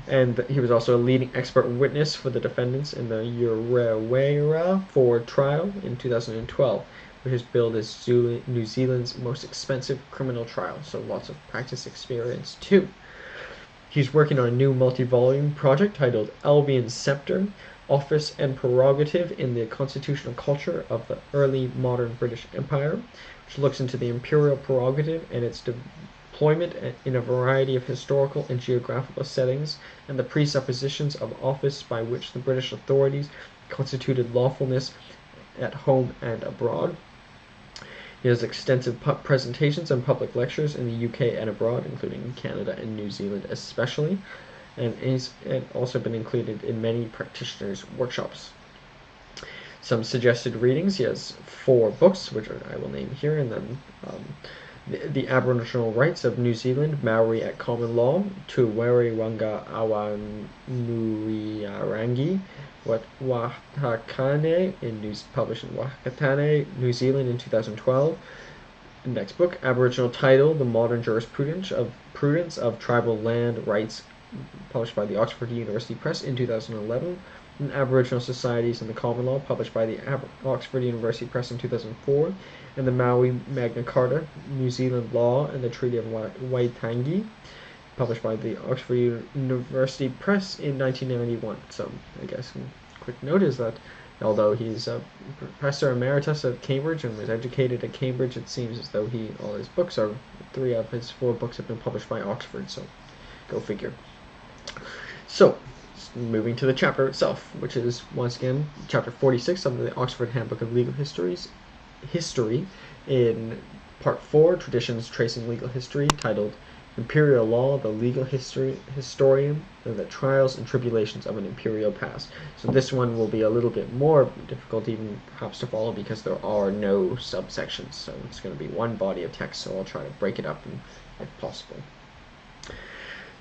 And he was also a leading expert witness for the defendants in the Uruwera 4 trial in 2012, which is billed as New Zealand's most expensive criminal trial, so lots of practice experience too. He's working on a new multi-volume project titled Albion Scepter, Office and Prerogative in the Constitutional Culture of the Early Modern British Empire, which looks into the imperial prerogative and its deployment in a variety of historical and geographical settings, and the presuppositions of office by which the British authorities constituted lawfulness at home and abroad. He has extensive presentations and public lectures in the UK and abroad, including Canada and New Zealand especially, and he's also been included in many practitioners' workshops. Some suggested readings: he has 4 books, which I will name here, and then the Aboriginal Rights of New Zealand, Maori at Common Law, Tu Wari Wanga Awanuiarangi, Wahakane, published in Wahakatane, New Zealand in 2012. The next book, Aboriginal Title, The Modern Jurisprudence of Tribal Land Rights, published by the Oxford University Press in 2011. And Aboriginal Societies and the Common Law, published by the Oxford University Press in 2004. And the Maui Magna Carta, New Zealand Law and the Treaty of Waitangi, published by the Oxford University Press in 1991. So I guess a quick note is that although he's a professor emeritus at Cambridge and was educated at Cambridge, it seems as though all his books 3 of his 4 books have been published by Oxford, so go figure. So, moving to the chapter itself, which is once again chapter 46 of the Oxford Handbook of Legal History, in part 4, Traditions Tracing Legal History, titled Imperial Law, the Legal Historian, and the Trials and Tribulations of an Imperial Past. So this one will be a little bit more difficult even perhaps to follow because there are no subsections, so it's going to be one body of text, so I'll try to break it up if possible.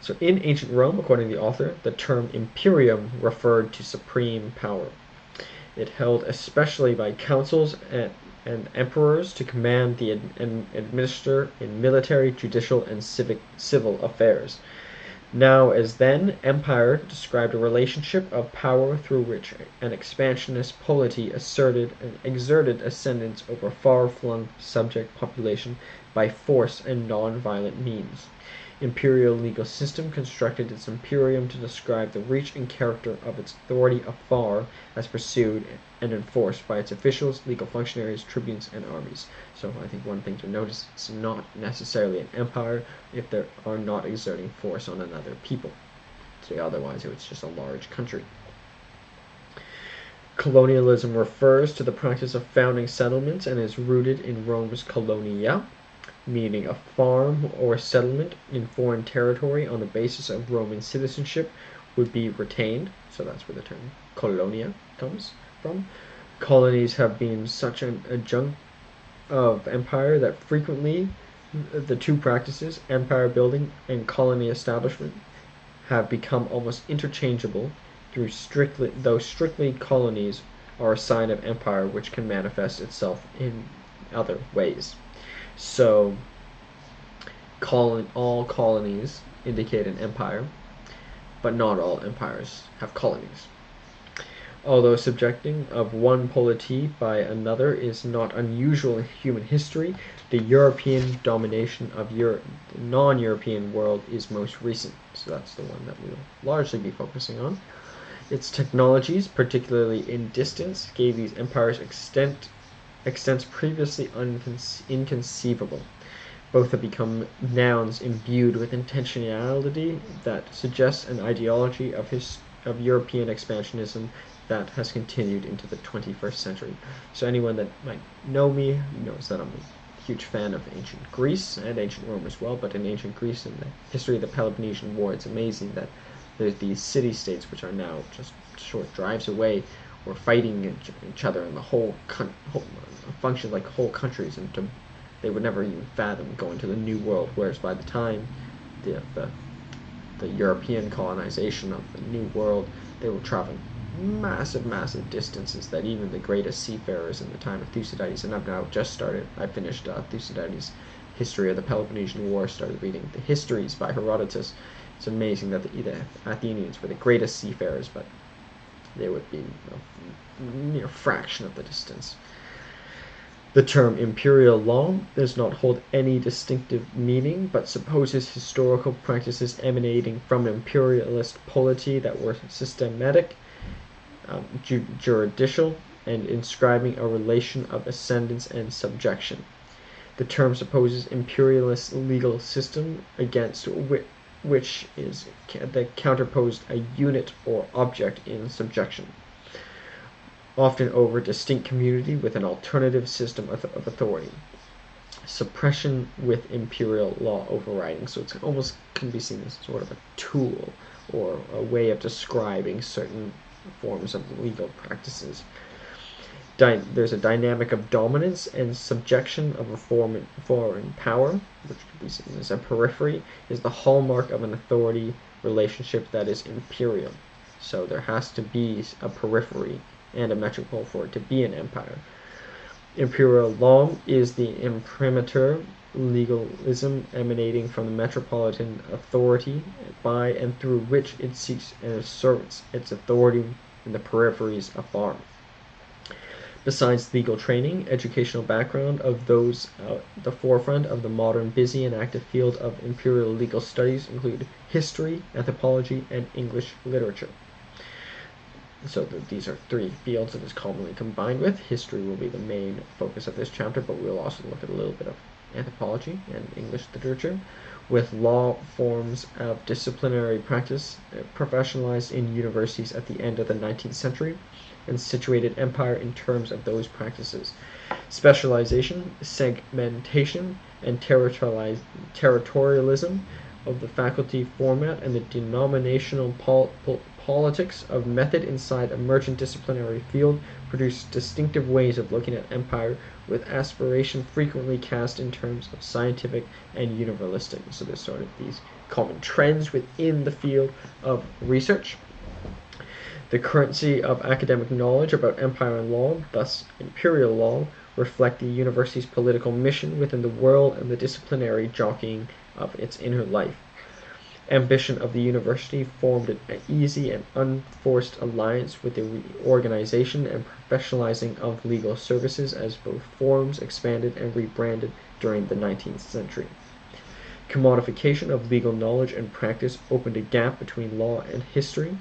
So in ancient Rome, according to the author, the term imperium referred to supreme power. It held especially by councils and emperors to command and administer in military, judicial, and civil affairs. Now as then, empire described a relationship of power through which an expansionist polity asserted and exerted ascendance over far-flung subject population by force and non-violent means. Imperial legal system constructed its imperium to describe the reach and character of its authority afar as pursued and enforced by its officials, legal functionaries, tribunes, and armies. So I think one thing to notice, it's not necessarily an empire if they are not exerting force on another people. So otherwise it's just a large country. Colonialism refers to the practice of founding settlements and is rooted in Rome's colonia, meaning a farm or settlement in foreign territory on the basis of Roman citizenship would be retained. So that's where the term colonia comes from. Colonies have been such an adjunct of empire that frequently the two practices, empire building and colony establishment, have become almost interchangeable, though strictly colonies are a sign of empire which can manifest itself in other ways. So all colonies indicate an empire, but not all empires have colonies. Although subjecting of one polity by another is not unusual in human history, the European domination of the non-European world is most recent. So that's the one that we'll largely be focusing on. Its technologies, particularly in distance, gave these empires extents previously inconceivable. Both have become nouns imbued with intentionality that suggests an ideology of European expansionism that has continued into the 21st century. So anyone that might know me knows that I'm a huge fan of ancient Greece and ancient Rome as well, but in ancient Greece and the history of the Peloponnesian War, it's amazing that there's these city-states which are now just short drives away, or fighting each other, and the whole function like whole countries, and they would never even fathom going to the New World. Whereas by the time the European colonization of the New World, they were traveling massive distances that even the greatest seafarers in the time of Thucydides, and I've now just started, I finished Thucydides' History of the Peloponnesian War, started reading the Histories by Herodotus. It's amazing that the Athenians were the greatest seafarers, but they would be a mere fraction of the distance. The term imperial law does not hold any distinctive meaning, but supposes historical practices emanating from imperialist polity that were systematic, juridical, and inscribing a relation of ascendance and subjection. The term supposes imperialist legal system against which is the counterposed a unit or object in subjection, often over distinct community with an alternative system of authority. Suppression with imperial law overriding. So it almost can be seen as sort of a tool or a way of describing certain forms of legal practices. There's a dynamic of dominance and subjection of a foreign power, which can be seen as a periphery, is the hallmark of an authority relationship that is imperial. So there has to be a periphery and a metropole for it to be an empire. Imperial law is the imprimatur legalism emanating from the metropolitan authority by and through which it seeks and asserts its authority in the peripheries afar. Besides legal training, educational background of those at the forefront of the modern busy and active field of imperial legal studies include history, anthropology, and English literature. So these are three fields that is commonly combined with. History will be the main focus of this chapter, but we'll also look at a little bit of anthropology and English literature, with law forms of disciplinary practice professionalized in universities at the end of the 19th century, and situated empire in terms of those practices. Specialization, segmentation, and territorialism of the faculty format and the denominational politics of method inside a merchant disciplinary field produce distinctive ways of looking at empire, with aspiration frequently cast in terms of scientific and universalistic. So there's sort of these common trends within the field of research. The currency of academic knowledge about empire and law, thus imperial law, reflect the university's political mission within the world and the disciplinary jockeying of its inner life. Ambition of the university formed an easy and unforced alliance with the reorganization and professionalizing of legal services as both forms expanded and rebranded during the 19th century. Commodification of legal knowledge and practice opened a gap between law and history,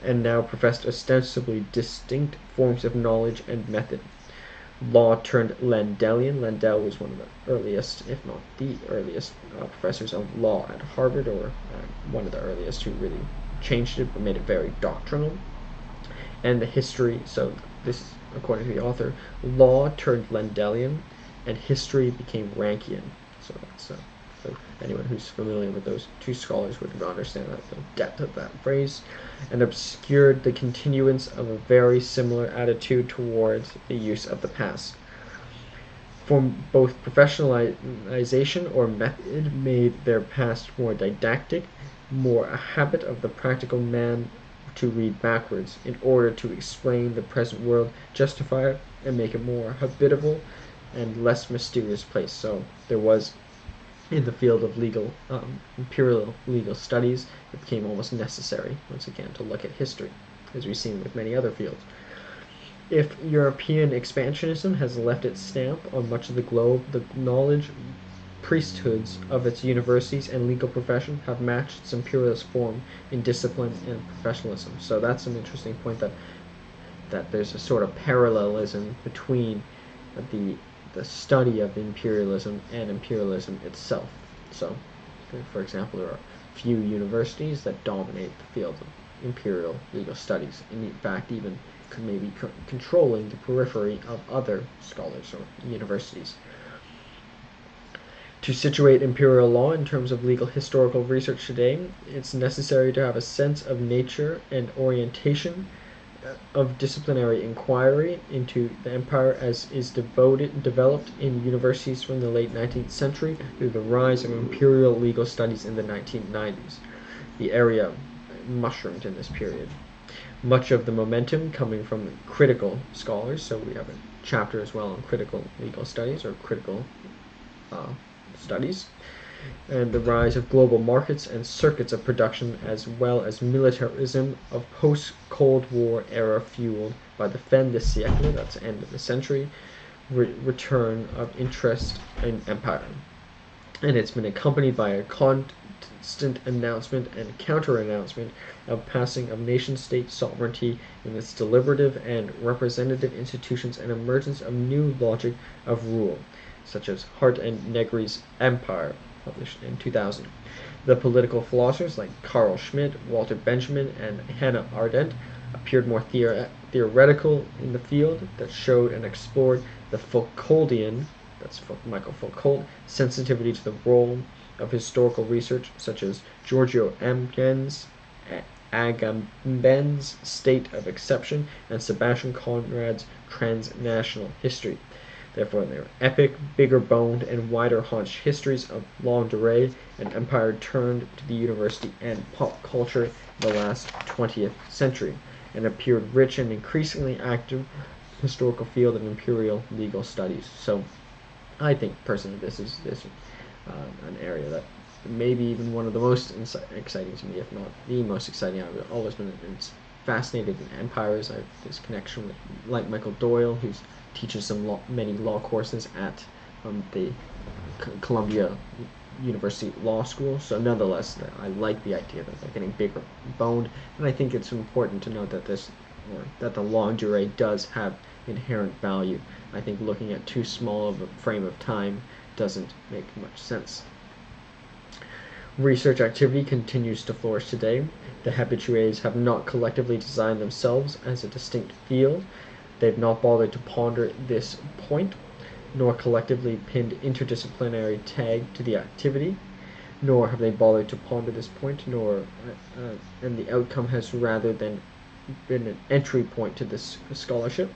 and now professed ostensibly distinct forms of knowledge and method. Law turned Landelian. Landel was one of the earliest, if not the earliest, professors of law at Harvard, or one of the earliest who really changed it but made it very doctrinal. And the history, so this is according to the author, law turned Landelian and history became Rankian. So that's so anyone who's familiar with those two scholars would understand the depth of that phrase, and obscured the continuance of a very similar attitude towards the use of the past. For both professionalization or method made their past more didactic, more a habit of the practical man to read backwards in order to explain the present world, justify it, and make it more habitable and less mysterious place. So there was, in the field of legal, imperial legal studies, it became almost necessary, once again, to look at history, as we've seen with many other fields. If European expansionism has left its stamp on much of the globe, the knowledge priesthoods of its universities and legal profession have matched its imperialist form in discipline and professionalism. So that's an interesting point, that there's a sort of parallelism between the study of imperialism and imperialism itself. So, for example, there are few universities that dominate the field of imperial legal studies, and in fact even could maybe controlling the periphery of other scholars or universities. To situate imperial law in terms of legal historical research today, it's necessary to have a sense of nature and orientation of disciplinary inquiry into the empire as is developed in universities from the late 19th century through the rise of imperial legal studies in the 1990s. The area mushroomed in this period. Much of the momentum coming from critical scholars, so we have a chapter as well on critical legal studies or critical studies, and the rise of global markets and circuits of production, as well as militarism of post-Cold War era fueled by the fin de siècle, that's end of the century, return of interest in empire. And it's been accompanied by a constant announcement and counter-announcement of passing of nation-state sovereignty in its deliberative and representative institutions and emergence of new logic of rule, such as Hart and Negri's Empire, published in 2000. The political philosophers like Carl Schmitt, Walter Benjamin, and Hannah Arendt appeared more theoretical in the field that showed and explored the Foucauldian, that's Michael Foucault, sensitivity to the role of historical research, such as Giorgio Agamben's State of Exception and Sebastian Conrad's Transnational History. Therefore, they are epic, bigger-boned, and wider-haunched histories of longue durée and empire turned to the university and pop culture in the last 20th century, and appeared rich and increasingly active historical field of imperial legal studies. So, I think personally this is an area that maybe even one of the most exciting to me, if not the most exciting. I've always been fascinated in empires. I have this connection with, like Michael Doyle, who teaches many law courses at the Columbia University Law School. So nonetheless, I like the idea that they're getting bigger boned, and I think it's important to note that that the longue durée does have inherent value. I think looking at too small of a frame of time doesn't make much sense. Research activity continues to flourish today. The habitués have not collectively designed themselves as a distinct field. They've not bothered to ponder this point, nor collectively pinned interdisciplinary tag to the activity, nor have they bothered to ponder this point, and the outcome has rather than been an entry point to this scholarship.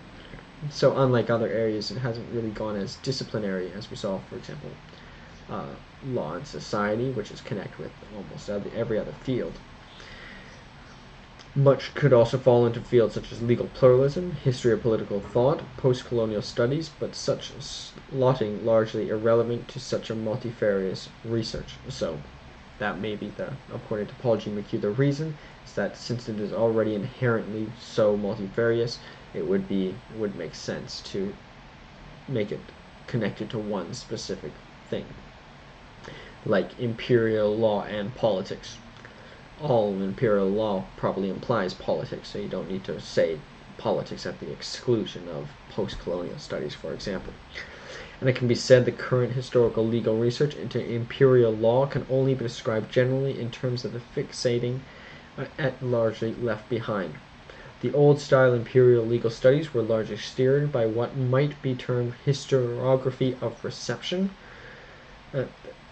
So unlike other areas, it hasn't really gone as disciplinary as we saw, for example, law and society, which is connect with almost every other field. Much could also fall into fields such as legal pluralism, history of political thought, post-colonial studies, but such slotting largely irrelevant to such a multifarious research. So that may be, according to Paul G. Mchugh, the reason is that since it is already inherently so multifarious, it would make sense to make it connected to one specific thing, like imperial law and politics. All imperial law probably implies politics, so you don't need to say politics at the exclusion of post-colonial studies, for example. And it can be said that current historical legal research into imperial law can only be described generally in terms of the fixating and largely left behind. The old-style imperial legal studies were largely steered by what might be termed historiography of reception.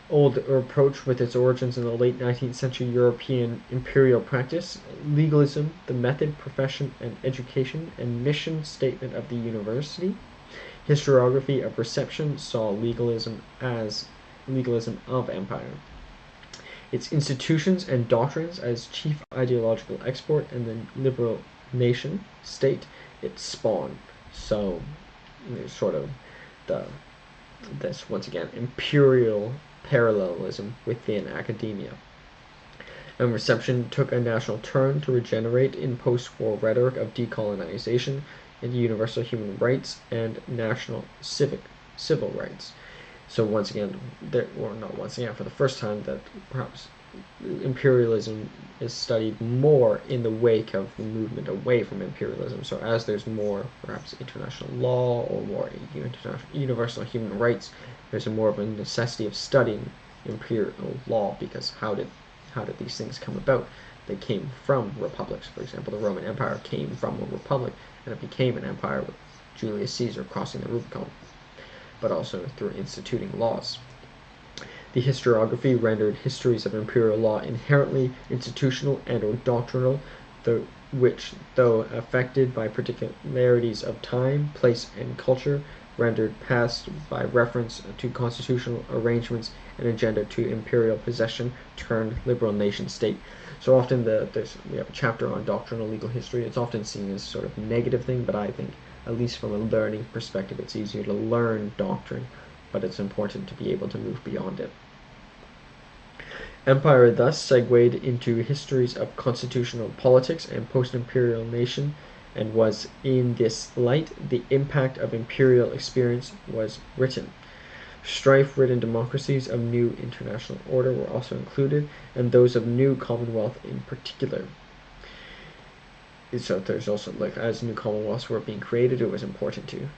Older approach with its origins in the late 19th century European imperial practice, legalism, the method, profession, and education, and mission statement of the university. Historiography of reception saw legalism as legalism of empire, its institutions and doctrines as chief ideological export, and the liberal nation state its spawn. So there's sort of this once again imperial parallelism within academia. And reception took a national turn to regenerate in post-war rhetoric of decolonization and universal human rights and national civil rights. So once again, or not once again, for the first time, that perhaps imperialism is studied more in the wake of the movement away from imperialism. So as there's more perhaps international law or more universal human rights, there's more of a necessity of studying imperial law, because how did these things come about? They came from republics. For example, the Roman Empire came from a republic, and it became an empire with Julius Caesar crossing the Rubicon, but also through instituting laws. The historiography rendered histories of imperial law inherently institutional and or doctrinal, which, though affected by particularities of time, place, and culture, rendered past by reference to constitutional arrangements and agenda to imperial possession turned liberal nation state. So often we have a chapter on doctrinal legal history. It's often seen as sort of a negative thing, but I think, at least from a learning perspective, it's easier to learn doctrine, but it's important to be able to move beyond it. Empire thus segued into histories of constitutional politics and post-imperial nation, and was in this light the impact of imperial experience was written. Strife-ridden democracies of new international order were also included, and those of new commonwealth in particular. So there's also, like, as new commonwealths were being created, it was important to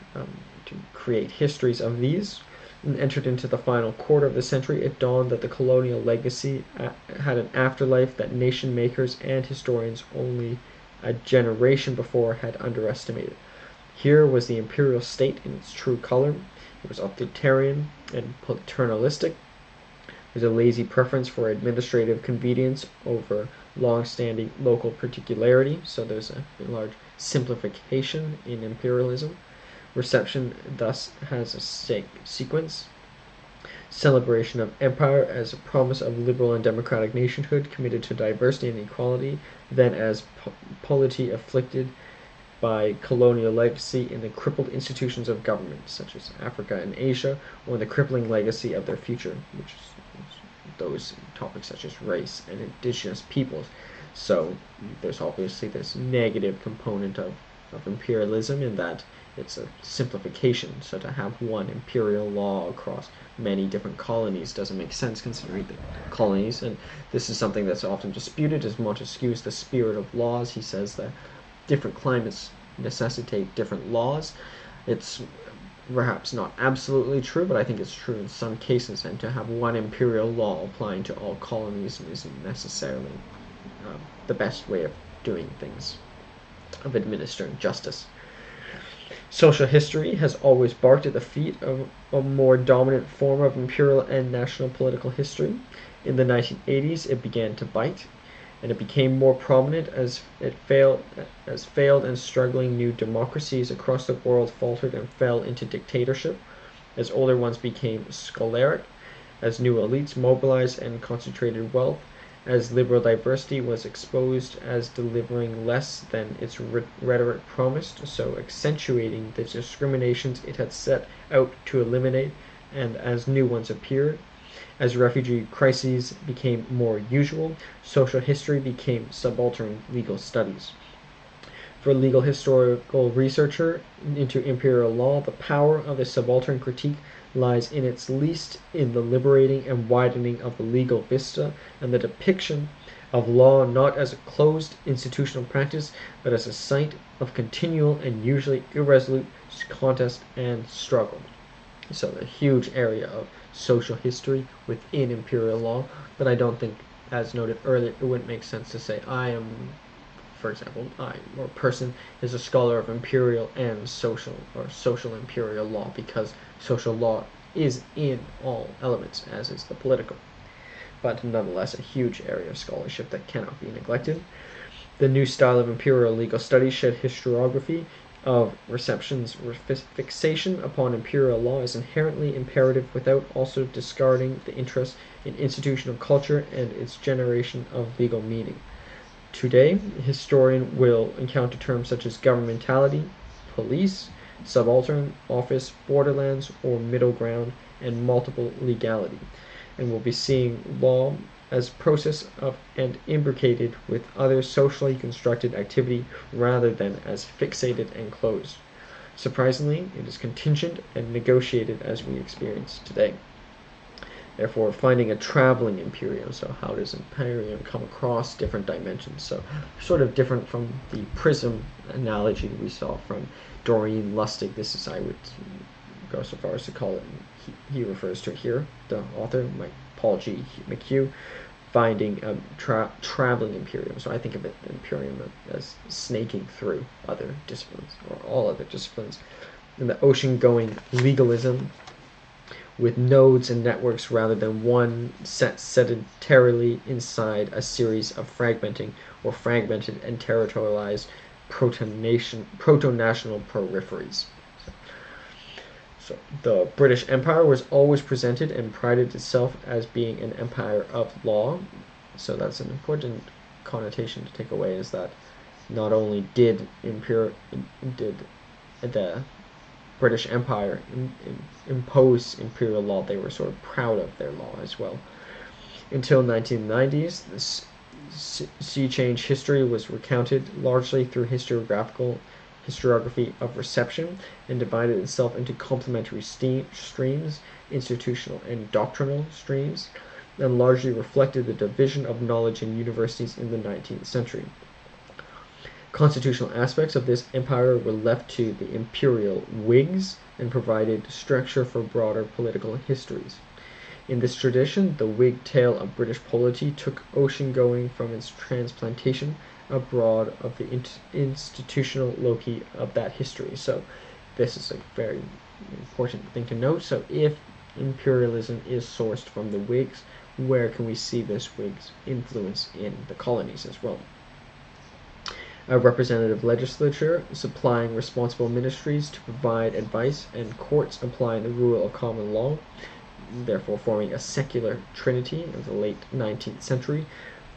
create histories of these. And entered into the final quarter of the century, it dawned that the colonial legacy had an afterlife that nation makers and historians only a generation before had underestimated. Here was the imperial state in its true color. It was authoritarian and paternalistic. There was a lazy preference for administrative convenience over long-standing local particularity, so there's a large simplification in imperialism. Reception thus has a sequence: celebration of empire as a promise of liberal and democratic nationhood committed to diversity and equality, then as polity afflicted by colonial legacy in the crippled institutions of government, such as Africa and Asia, or the crippling legacy of their future, which is those topics such as race and indigenous peoples. So there's obviously this negative component of imperialism, in that it's a simplification. So to have one imperial law across many different colonies doesn't make sense, considering the colonies, and this is something that's often disputed, is Montesquieu's The Spirit of Laws. He says that different climates necessitate different laws. It's perhaps not absolutely true, but I think it's true in some cases, and to have one imperial law applying to all colonies isn't necessarily the best way of doing things, of administering justice. Social history has always barked at the feet of a more dominant form of imperial and national political history. In the 1980s, it began to bite, and it became more prominent as failed and struggling new democracies across the world faltered and fell into dictatorship, as older ones became scholaric, as new elites mobilized and concentrated wealth, as liberal diversity was exposed as delivering less than its rhetoric promised, so accentuating the discriminations it had set out to eliminate, and as new ones appeared. As refugee crises became more usual, social history became subaltern legal studies. For a legal historical researcher into imperial law, the power of the subaltern critique lies in its least in the liberating and widening of the legal vista, and the depiction of law not as a closed institutional practice, but as a site of continual and usually irresolute contest and struggle. So a huge area of social history within imperial law, but I don't think, as noted earlier, it wouldn't make sense to say for example, or a person is a scholar of imperial and social imperial law, because social law is in all elements, as is the political. But nonetheless, a huge area of scholarship that cannot be neglected. The new style of imperial legal studies shed historiography of reception's fixation upon imperial law is inherently imperative, without also discarding the interest in institutional culture and its generation of legal meaning. Today, a historian will encounter terms such as governmentality, police, subaltern, office, borderlands, or middle ground, and multiple legality, and will be seeing law as process of and imbricated with other socially constructed activity, rather than as fixated and closed. Surprisingly, it is contingent and negotiated as we experience today. Therefore, finding a traveling Imperium. So how does Imperium come across different dimensions? So sort of different from the prism analogy we saw from Doreen Lustig. This is, I would go so far as to call it, he refers to it here, the author, Paul G. Mchugh, finding a traveling Imperium. So I think of it, Imperium, as snaking through other disciplines, or all other disciplines. And the ocean-going legalism, with nodes and networks rather than one set sedentarily inside a series of fragmenting or fragmented and territorialized proto-national peripheries. So the British Empire was always presented and prided itself as being an empire of law. So that's an important connotation to take away, is that not only did the British Empire impose imperial law, they were sort of proud of their law as well. Until 1990s, this sea change history was recounted largely through historiography of reception, and divided itself into complementary streams, institutional and doctrinal streams, and largely reflected the division of knowledge in universities in the 19th century. Constitutional aspects of this empire were left to the imperial Whigs and provided structure for broader political histories. In this tradition, the Whig tale of British polity took ocean-going from its transplantation abroad of the institutional loci of that history. So this is a very important thing to note. So if imperialism is sourced from the Whigs, where can we see this Whig's influence in the colonies as well? A representative legislature supplying responsible ministries to provide advice, and courts applying the rule of common law, therefore forming a secular trinity of the late 19th century,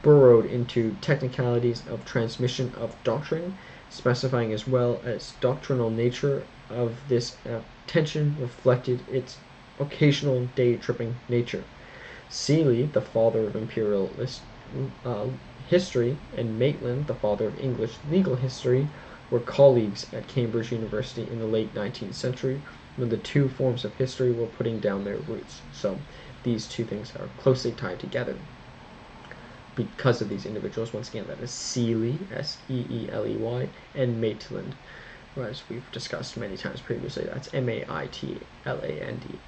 burrowed into technicalities of transmission of doctrine, specifying as well as doctrinal nature of this tension reflected its occasional day-tripping nature. Seeley, the father of imperial history, and Maitland, the father of English legal history, were colleagues at Cambridge University in the late 19th century, when the two forms of history were putting down their roots. So these two things are closely tied together because of these individuals. Once again, that is Seeley, S-E-E-L-E-Y, and Maitland, as we've discussed many times previously. That's M-A-I-T-L-A-N-D.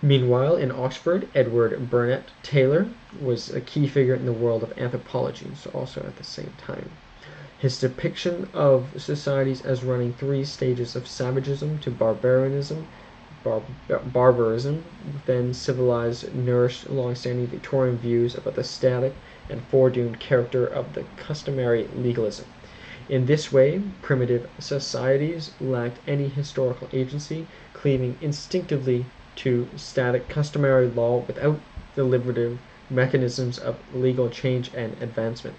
Meanwhile, in Oxford, Edward Burnett Taylor was a key figure in the world of anthropology, so also at the same time. His depiction of societies as running three stages of savagism to barbarism, then civilized, nourished long-standing Victorian views about the static and foredoomed character of the customary legalism. In this way, primitive societies lacked any historical agency, cleaving instinctively to static customary law without deliberative mechanisms of legal change and advancement.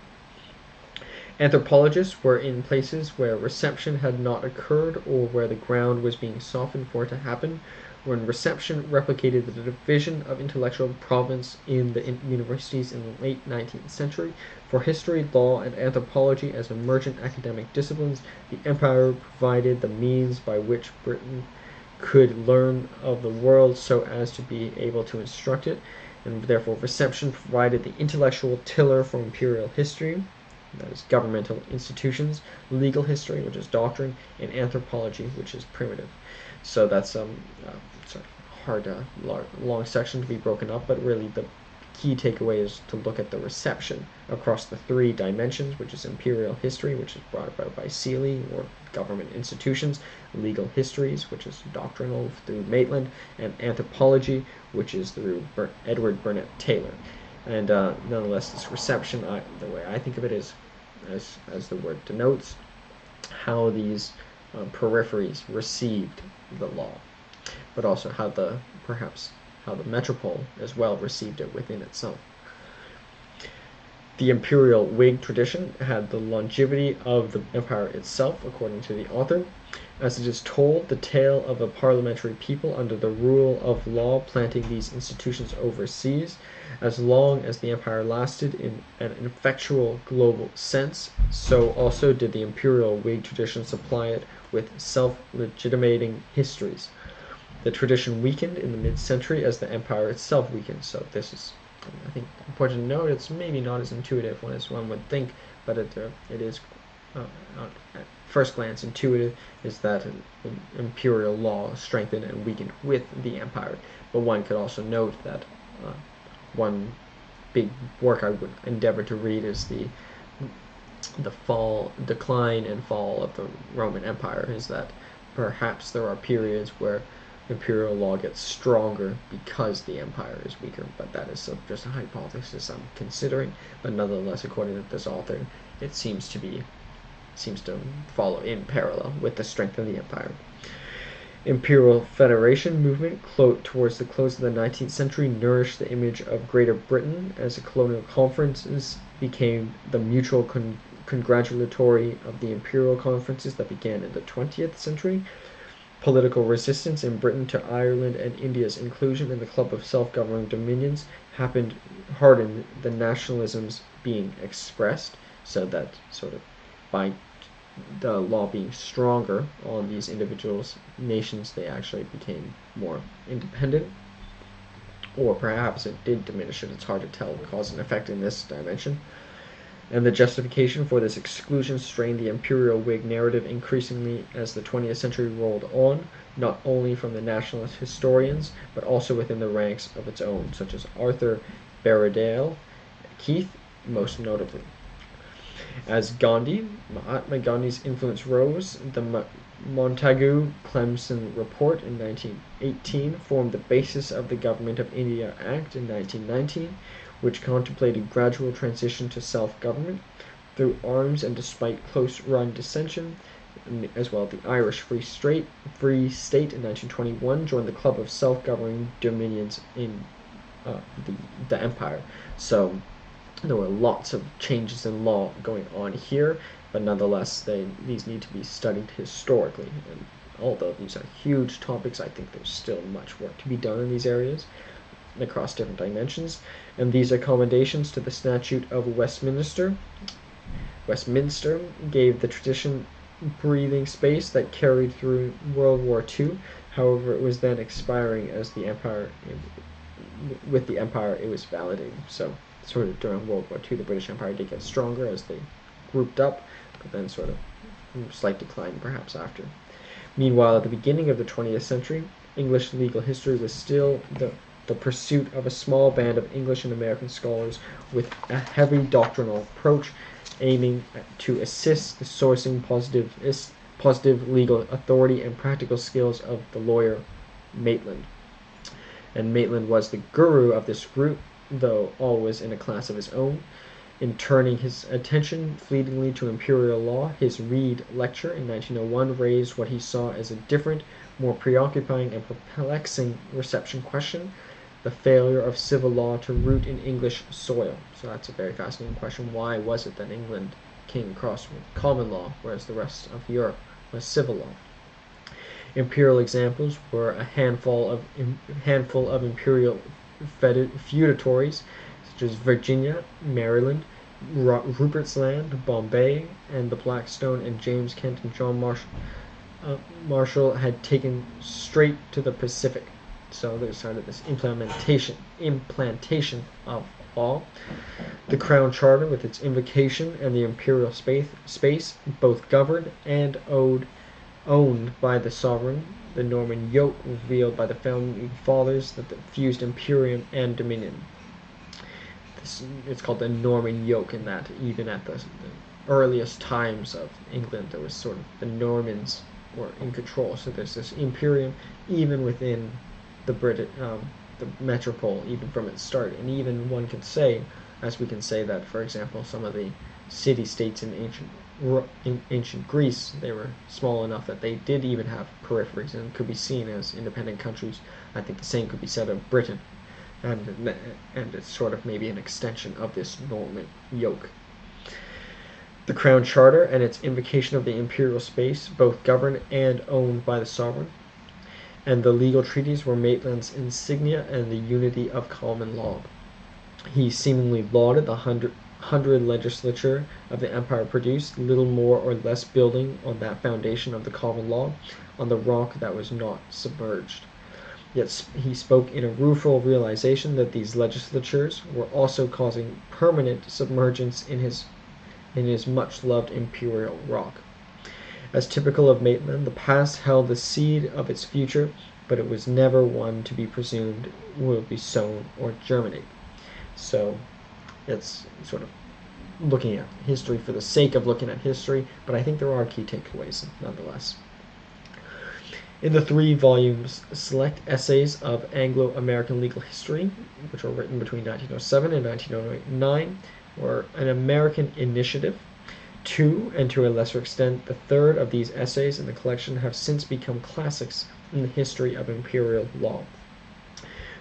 Anthropologists were in places where reception had not occurred, or where the ground was being softened for it to happen, when reception replicated the division of intellectual province in the universities in the late 19th century. For history, law, and anthropology as emergent academic disciplines, the empire provided the means by which Britain could learn of the world so as to be able to instruct it, and therefore reception provided the intellectual tiller for imperial history, that is governmental institutions, legal history, which is doctrine, and anthropology, which is primitive. So that's sort of hard, long section to be broken up, but really the key takeaway is to look at the reception across the three dimensions, which is imperial history, which is brought about by Seeley, or government institutions, legal histories, which is doctrinal through Maitland, and anthropology, which is through Edward Burnett Taylor. And nonetheless, this reception, the way I think of it is, as the word denotes, how these peripheries received the law, but also how the metropole as well received it within itself. The imperial Whig tradition had the longevity of the empire itself, according to the author, as it is told the tale of a parliamentary people under the rule of law planting these institutions overseas. As long as the empire lasted in an effectual global sense, so also did the imperial Whig tradition supply it with self-legitimating histories. The tradition weakened in the mid-century as the empire itself weakened. So this is, I think, important to note. It's maybe not as intuitive as one would think, but it is, at first glance, intuitive, is that imperial law strengthened and weakened with the empire. But one could also note that one big work I would endeavor to read is the decline and fall of the Roman Empire, is that perhaps there are periods where imperial law gets stronger because the empire is weaker, but that is just a hypothesis I'm considering. But nonetheless, according to this author, it seems to follow in parallel with the strength of the empire. Imperial Federation movement towards the close of the 19th century nourished the image of Greater Britain as the colonial conferences became the mutual congratulatory of the imperial conferences that began in the 20th century. Political resistance in Britain to Ireland and India's inclusion in the Club of Self-Governing Dominions hardened the nationalisms being expressed, so that sort of by the law being stronger on these individuals, nations, they actually became more independent. Or perhaps it did diminish it. It's hard to tell cause and effect in this dimension. And the justification for this exclusion strained the imperial Whig narrative increasingly as the 20th century rolled on, not only from the nationalist historians, but also within the ranks of its own, such as Arthur Berriedale Keith, most notably. As Mahatma Gandhi's influence rose, the Montagu-Clemson Report in 1918 formed the basis of the Government of India Act in 1919, which contemplated gradual transition to self-government through arms, and despite close-run dissension, as well, the Irish Free State in 1921 joined the Club of Self-Governing Dominions in the Empire. So there were lots of changes in law going on here, but nonetheless, these need to be studied historically. And although these are huge topics, I think there's still much work to be done in these areas across different dimensions. And these accommodations to the Statute of Westminster gave the tradition breathing space that carried through World War II. However, it was then expiring as with the empire it was validating. So sort of during World War II, the British Empire did get stronger as they grouped up, but then sort of slight decline perhaps after. Meanwhile, at the beginning of the 20th century, English legal history was still the pursuit of a small band of English and American scholars with a heavy doctrinal approach, aiming to assist the sourcing positive legal authority and practical skills of the lawyer Maitland. And Maitland was the guru of this group, though always in a class of his own. In turning his attention fleetingly to imperial law, his Reed lecture in 1901 raised what he saw as a different, more preoccupying and perplexing reception question: the failure of civil law to root in English soil. So that's a very fascinating question. Why was it that England came across with common law, whereas the rest of Europe was civil law? Imperial examples were a handful of imperial feudatories, such as Virginia, Maryland, Rupert's Land, Bombay, and the Blackstone and James Kent and John Marshall had taken straight to the Pacific. So there started this implantation of law. The Crown Charter, with its invocation, and the imperial space, both governed and owned by the sovereign. The Norman yoke revealed by the founding fathers that fused imperium and dominion. It's called the Norman yoke, in that even at the earliest times of England, there was sort of the Normans were in control. So there's this imperium even within the metropole, even from its start. And even one could say, as we can say that, for example, some of the city-states in ancient Greece, they were small enough that they did even have peripheries and could be seen as independent countries. I think the same could be said of Britain. and it's sort of maybe an extension of this Norman yoke. The Crown Charter and its invocation of the imperial space, both governed and owned by the sovereign, and the legal treaties were Maitland's insignia and the unity of common law. He seemingly lauded the hundred legislature of the empire produced, little more or less building on that foundation of the common law, on the rock that was not submerged. Yet he spoke in a rueful realization that these legislatures were also causing permanent submergence in his much-loved imperial rock. As typical of Maitland, the past held the seed of its future, but it was never one to be presumed will be sown or germinate. So it's sort of looking at history for the sake of looking at history, but I think there are key takeaways nonetheless. In the 3 volumes Select Essays of Anglo-American Legal History, which were written between 1907 and 1909, were an American initiative. 2, and to a lesser extent the third of these essays in the collection, have since become classics in the history of imperial law.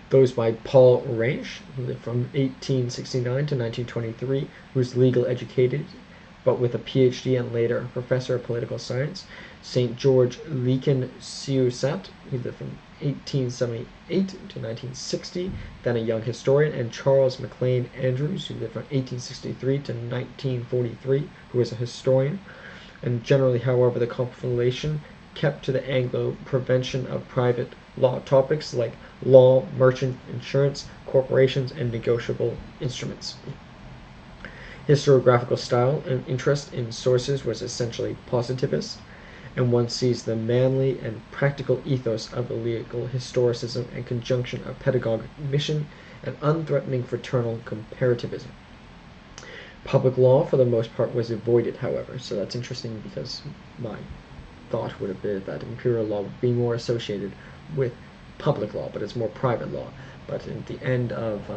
Those by Paul Range, who lived from 1869 to 1923, who was legal educated, but with a PhD and later a professor of political science. St. George Leakin Siusat, who lived from 1878 to 1960, then a young historian, and Charles McLean Andrews, who lived from 1863 to 1943, who was a historian. And generally, however, the compilation kept to the Anglo prevention of private law topics like law, merchant, insurance, corporations, and negotiable instruments. Historiographical style and interest in sources was essentially positivist, and one sees the manly and practical ethos of the legal historicism and conjunction of pedagogic mission and unthreatening fraternal comparativism. Public law, for the most part, was avoided, however, so that's interesting because my thought would have been that imperial law would be more associated with public law, but it's more private law. But at the end of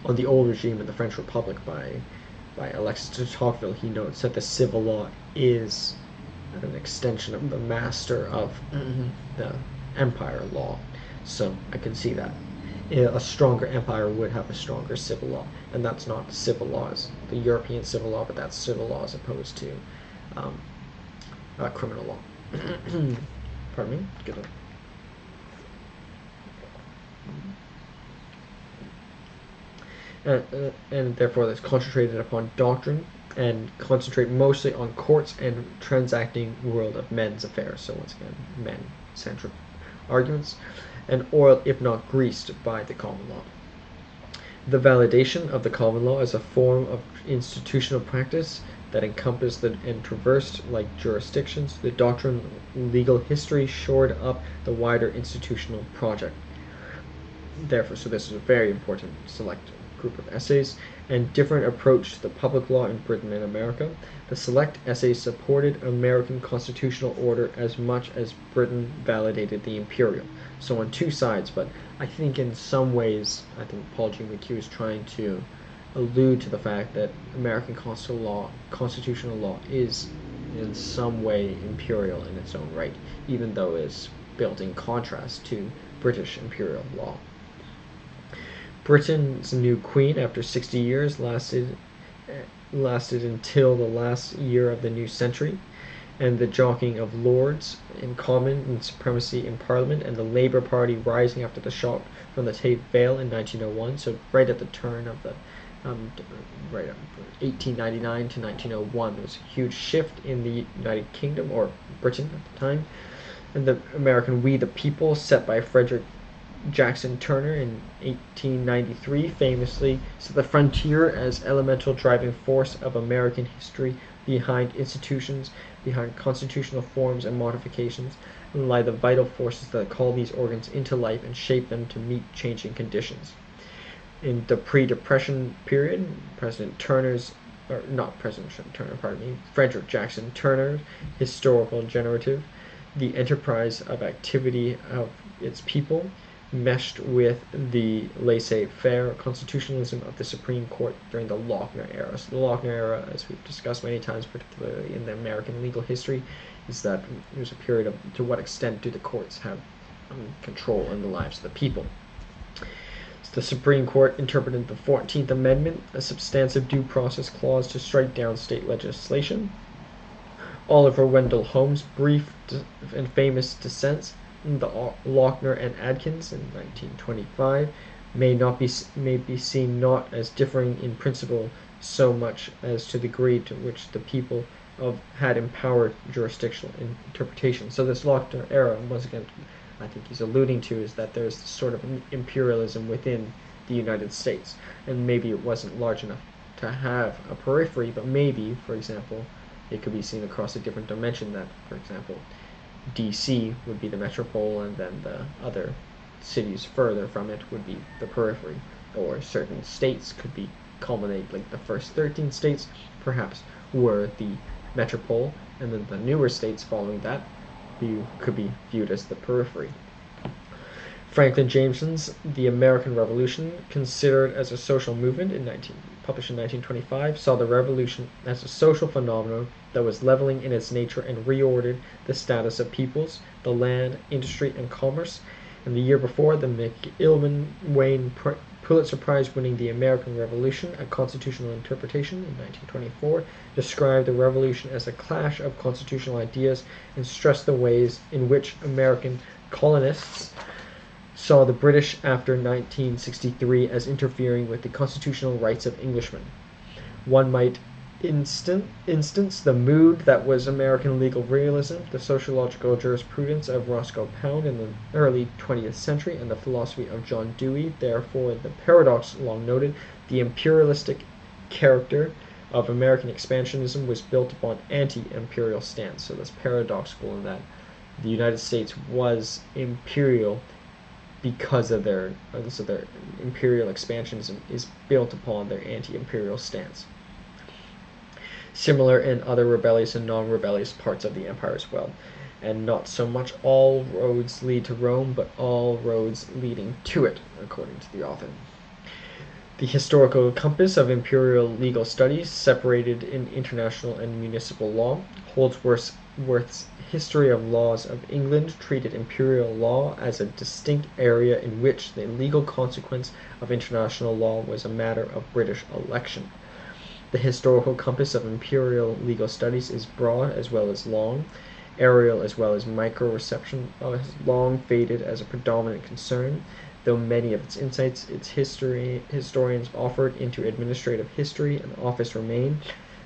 on the old regime in the French Republic by Alexis de Tocqueville, he notes that the civil law is an extension of the master of the empire law. So I can see that. A stronger empire would have a stronger civil law, and that's not civil laws, the European civil law, but that's civil law as opposed to criminal law. Pardon me? Get up. And therefore that's concentrated upon doctrine and concentrate mostly on courts and transacting world of men's affairs. So once again, men-centric arguments, and oiled, if not greased, by the common law. The validation of the common law as a form of institutional practice that encompassed and traversed, like jurisdictions, the doctrine legal history shored up the wider institutional project. Therefore, so this is a very important select group of essays, and different approach to the public law in Britain and America. The select essays supported American constitutional order as much as Britain validated the imperial. So on 2 sides, but I think in some ways, I think Paul G. Mchugh is trying to allude to the fact that American constitutional law is in some way imperial in its own right, even though it's built in contrast to British imperial law. Britain's new queen, after 60 years, lasted until the last year of the new century, and the jockeying of lords in common and supremacy in Parliament, and the Labour Party rising after the shock from the Tate Vale in 1901, so right at the turn of the 1899 to 1901, there was a huge shift in the United Kingdom, or Britain at the time, and the American We the People, set by Frederick Jackson Turner in 1893, famously set the frontier as elemental driving force of American history, behind institutions, behind constitutional forms and modifications, and lie the vital forces that call these organs into life and shape them to meet changing conditions. In the pre-Depression period, Frederick Jackson Turner's historical generative, the enterprise of activity of its people, meshed with the laissez-faire constitutionalism of the Supreme Court during the Lochner era. So the Lochner era, as we've discussed many times, particularly in the American legal history, is that there's a period of to what extent do the courts have control in the lives of the people. The Supreme Court interpreted the 14th Amendment, a substantive due process clause to strike down state legislation. Oliver Wendell Holmes' brief and famous dissents, the Lochner and Adkins in 1925, may be seen not as differing in principle so much as to the degree to which the people had empowered jurisdictional interpretation. So this Lochner era, once again, I think he's alluding to, is that there's sort of an imperialism within the United States, and maybe it wasn't large enough to have a periphery, but maybe, for example, it could be seen across a different dimension that, for example, DC would be the metropole, and then the other cities further from it would be the periphery, or certain states could be culminate, like the first 13 states perhaps were the metropole, and then the newer states following that could be viewed as the periphery. Franklin Jameson's The American Revolution, considered as a social movement, published in 1925, saw the revolution as a social phenomenon that was leveling in its nature and reordered the status of peoples, the land, industry, and commerce. And the year before, the McIlvaine Pulitzer Prize winning The American Revolution, A Constitutional Interpretation in 1924, described the revolution as a clash of constitutional ideas and stressed the ways in which American colonists saw the British after 1963 as interfering with the constitutional rights of Englishmen. One might instance the mood that was American legal realism, the sociological jurisprudence of Roscoe Pound in the early 20th century, and the philosophy of John Dewey. Therefore, the paradox long noted, the imperialistic character of American expansionism was built upon anti-imperial stance. So that's paradoxical in that the United States was imperial because of their imperial expansionism is built upon their anti-imperial stance. Similar in other rebellious and non-rebellious parts of the empire as well. And not so much all roads lead to Rome, but all roads leading to it, according to the author. The historical compass of imperial legal studies, separated in international and municipal law. Holdsworth's History of Laws of England treated imperial law as a distinct area in which the legal consequence of international law was a matter of British election. The historical compass of imperial legal studies is broad as well as long, aerial as well as micro-reception has long faded as a predominant concern, though many of its insights its historians offered into administrative history and office remain.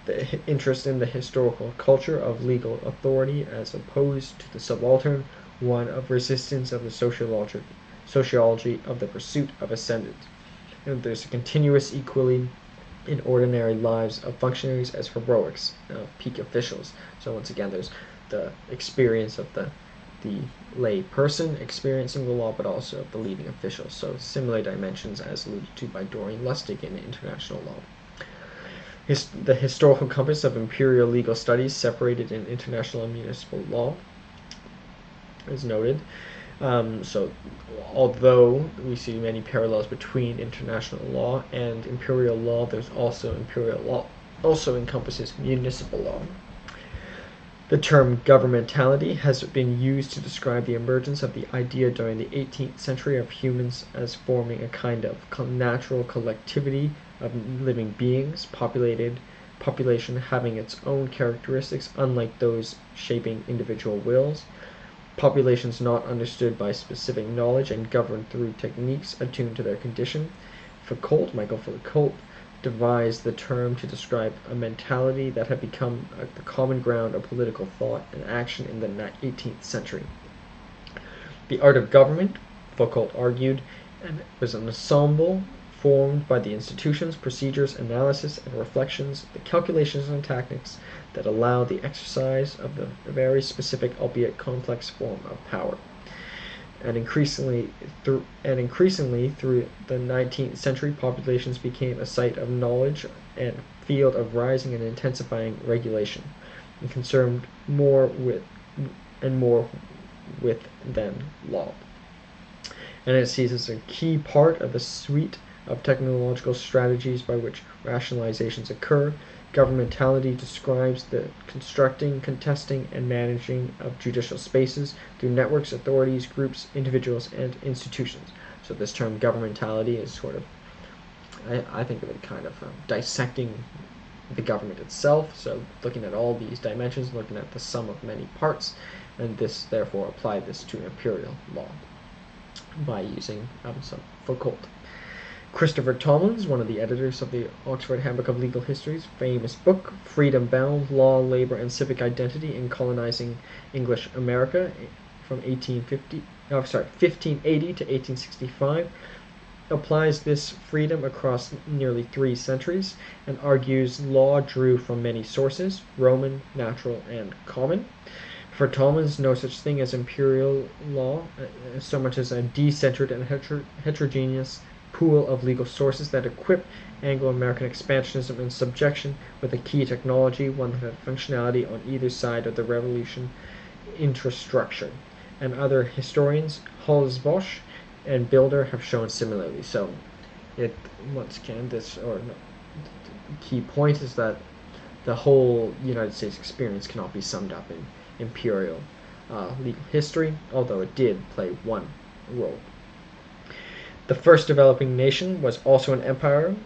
The interest in the historical culture of legal authority as opposed to the subaltern one of resistance of the sociology of the pursuit of ascendant. And there's a continuous equally in ordinary lives of functionaries as heroics of peak officials. So once again, there's the experience of the lay person experiencing the law, but also of the leading officials. So similar dimensions as alluded to by Doreen Lustig in international law. The historical compass of imperial legal studies, separated in international and municipal law, is noted. So although we see many parallels between international law and imperial law, there's also imperial law also encompasses municipal law. The term governmentality has been used to describe the emergence of the idea during the 18th century of humans as forming a kind of natural collectivity of living beings, population having its own characteristics unlike those shaping individual wills. Populations not understood by specific knowledge and governed through techniques attuned to their condition. Michael Foucault, devised the term to describe a mentality that had become the common ground of political thought and action in the 18th century. The art of government, Foucault argued, was an ensemble formed by the institutions, procedures, analysis, and reflections, the calculations and tactics that allow the exercise of the very specific, albeit complex, form of power. And increasingly through the 19th century, populations became a site of knowledge and field of rising and intensifying regulation, and concerned more with than law. And it sees as a key part of the suite of technological strategies by which rationalizations occur, Governmentality describes the constructing, contesting, and managing of judicial spaces through networks, authorities, groups, individuals, and institutions. So this term governmentality is sort of, I think of it kind of dissecting the government itself, so looking at all these dimensions, looking at the sum of many parts, and this therefore applied this to imperial law by using some Foucault. Christopher Tomlins, one of the editors of the Oxford Handbook of Legal Histories, famous book, Freedom Bound, Law, Labor, and Civic Identity in Colonizing English America from 1580 to 1865, applies this freedom across nearly 3 centuries and argues law drew from many sources, Roman, natural, and common. For Tomlins, no such thing as imperial law, so much as a decentered and heterogeneous pool of legal sources that equip Anglo-American expansionism and subjection with a key technology, one that had functionality on either side of the revolution infrastructure. And other historians, Holzbosch and Builder, have shown similarly. So, once again, the key point is that the whole United States experience cannot be summed up in imperial legal history, although it did play one role. The first developing nation was also an empire.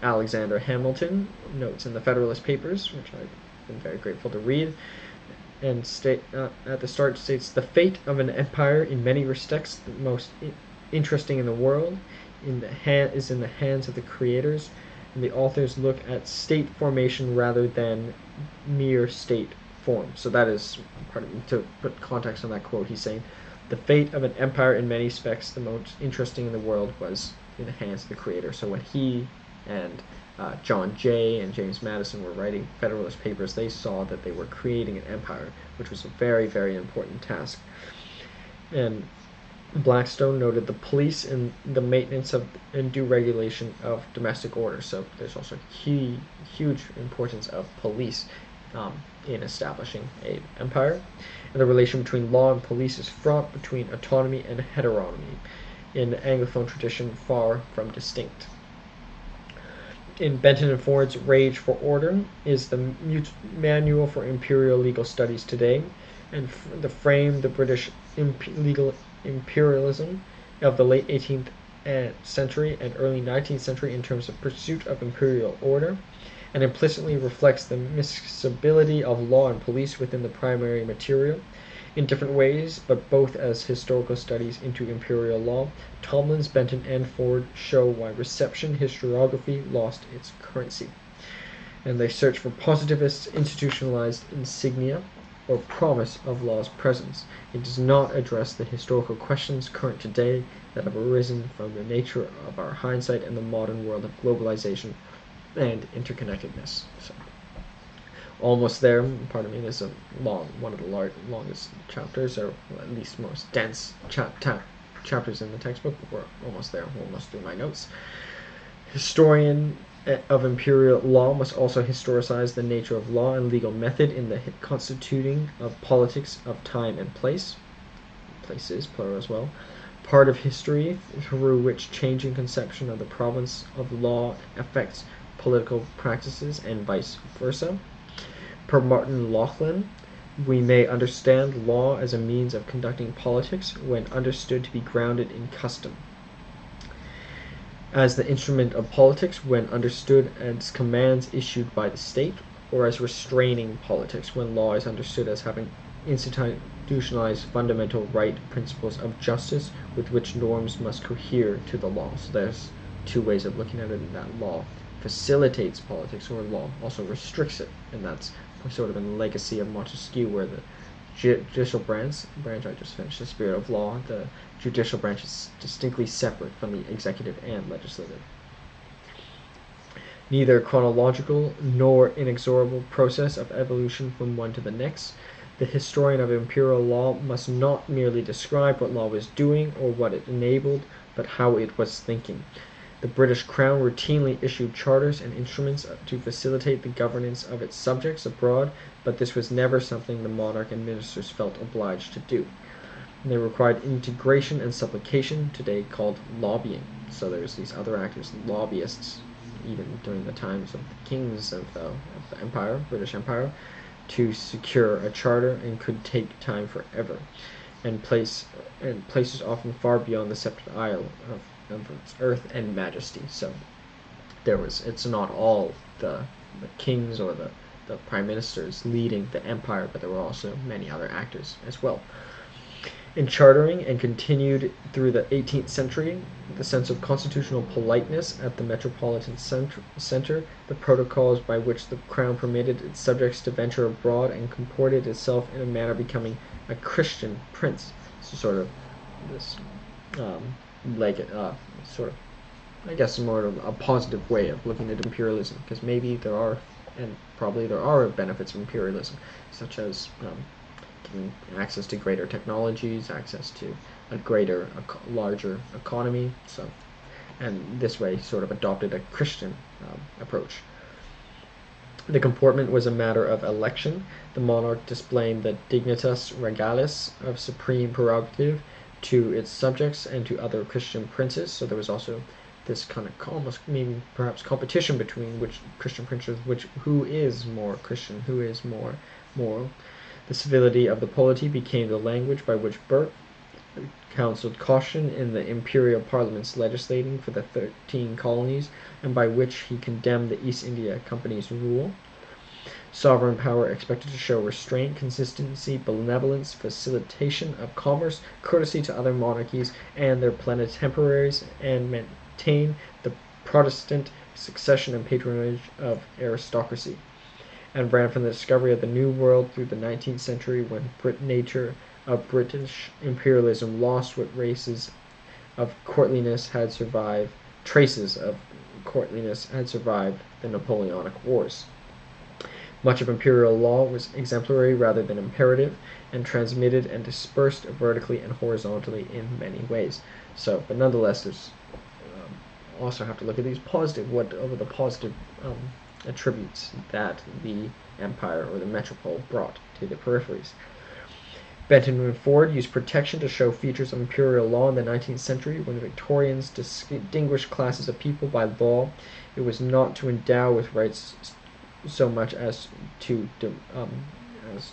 Alexander Hamilton notes in the Federalist Papers, which I've been very grateful to read, and at the start states, the fate of an empire in many respects the most interesting in the world is in the hands of the creators, and the authors look at state formation rather than mere state form. So that is, to put context on that quote, he's saying, the fate of an empire in many respects the most interesting in the world was in the hands of the creator. So when he and John Jay and James Madison were writing Federalist Papers, they saw that they were creating an empire, which was a very, very important task. And Blackstone noted the police and the maintenance of and due regulation of domestic order. So there's also huge importance of police in establishing an empire. And the relation between law and police is fraught between autonomy and heteronomy, in the Anglophone tradition far from distinct. In Benton and Ford's Rage for Order is the manual for imperial legal studies today, and the British legal imperialism of the late 18th century and early 19th century in terms of pursuit of imperial order, and implicitly reflects the miscibility of law and police within the primary material in different ways, but both as historical studies into imperial law. Tomlins, Benton, and Ford show why reception historiography lost its currency, and they search for positivist institutionalized insignia or promise of law's presence. It does not address the historical questions current today that have arisen from the nature of our hindsight and the modern world of globalization and interconnectedness. So, almost there. Pardon me. There's one of the longest chapters, or at least most dense chapters in the textbook. But we're almost there. We're almost through my notes. Historian of imperial law must also historicize the nature of law and legal method in the constituting of politics of time and place. Places, plural as well. Part of history through which changing conception of the province of law affects political practices and vice versa. Per Martin Laughlin, we may understand law as a means of conducting politics when understood to be grounded in custom, as the instrument of politics when understood as commands issued by the state, or as restraining politics when law is understood as having institutionalized fundamental right principles of justice with which norms must cohere to the law. So there's two ways of looking at it, in that law facilitates politics, or law also restricts it, and that's sort of a legacy of Montesquieu, where the judicial branch I just finished, the spirit of law, the judicial branch is distinctly separate from the executive and legislative. Neither chronological nor inexorable process of evolution from one to the next, the historian of imperial law must not merely describe what law was doing or what it enabled, but how it was thinking. The British Crown routinely issued charters and instruments to facilitate the governance of its subjects abroad, but this was never something the monarch and ministers felt obliged to do. And they required integration and supplication, today called lobbying. So there's these other actors, lobbyists, even during the times of the kings of the empire, British Empire, to secure a charter, and could take time forever, and places often far beyond the sceptred isle of its earth and majesty. So it's not all the kings or the prime ministers leading the empire, but there were also many other actors as well. In chartering, and continued through the 18th century, the sense of constitutional politeness at the metropolitan center, the protocols by which the crown permitted its subjects to venture abroad and comported itself in a manner becoming a Christian prince. So sort of this, sort of, I guess, more of a positive way of looking at imperialism, because maybe there are, and probably there are, benefits of imperialism, such as giving access to greater technologies, access to a larger economy. So, and this way sort of adopted a Christian approach. The comportment was a matter of election, the monarch displaying the dignitas regalis of supreme prerogative to its subjects and to other Christian princes. So there was also this kind of almost maybe perhaps competition between which Christian princes, who is more Christian, who is more moral. The civility of the polity became the language by which Burke counseled caution in the imperial parliaments legislating for the 13 colonies, and by which he condemned the East India Company's rule. Sovereign power expected to show restraint, consistency, benevolence, facilitation of commerce, courtesy to other monarchies and their plenipotentiaries, and maintain the Protestant succession and patronage of aristocracy, and ran from the discovery of the New World through the 19th century, when nature of British imperialism lost what traces of courtliness had survived the Napoleonic Wars. Much of imperial law was exemplary rather than imperative, and transmitted and dispersed vertically and horizontally in many ways. So, but nonetheless, there's also have to look at these positive attributes that the empire or the metropole brought to the peripheries. Benton and Ford used protection to show features of imperial law in the 19th century. When the Victorians distinguished classes of people by law, it was not to endow with rights so much as to as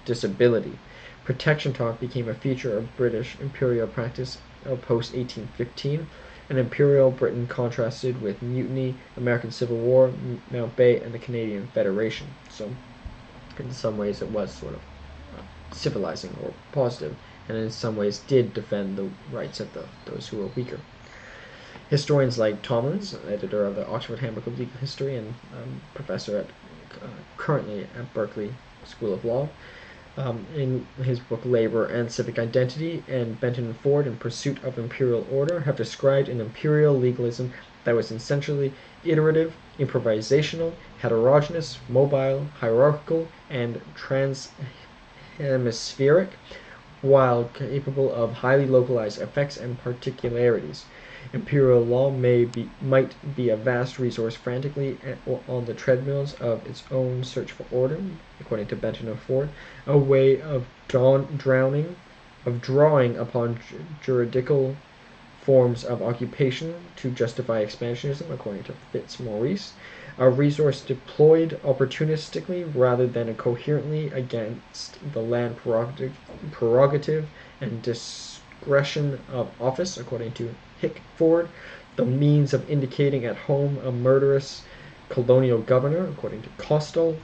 disability. Protection talk became a feature of British imperial practice post-1815, and Imperial Britain contrasted with mutiny, American Civil War, Mountbatten, and the Canadian Federation. So, in some ways, it was sort of civilizing or positive, and in some ways did defend the rights of those who were weaker. Historians like Tomlins, editor of the Oxford Handbook of Legal History and professor currently at Berkeley School of Law, in his book Labor and Civic Identity, and Benton and Ford in Pursuit of Imperial Order, have described an imperial legalism that was essentially iterative, improvisational, heterogeneous, mobile, hierarchical, and transhemispheric, while capable of highly localized effects and particularities. Imperial law might be a vast resource frantically on the treadmills of its own search for order, according to Benton and Ford, a way of drawing upon juridical forms of occupation to justify expansionism, according to Fitzmaurice, a resource deployed opportunistically rather than coherently against the land prerogative and discretion of office, according to Hickford, the means of indicating at home a murderous colonial governor, according to Costello,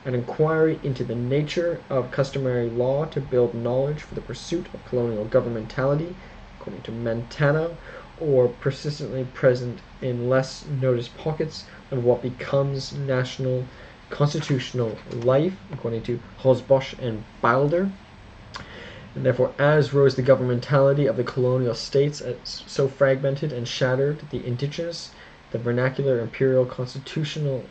an inquiry into the nature of customary law to build knowledge for the pursuit of colonial governmentality, according to Montana, or persistently present in less noticed pockets of what becomes national constitutional life, according to Hosbosch and Bilder. And therefore, as rose the governmentality of the colonial states, as so fragmented and shattered the indigenous, the vernacular imperial constitution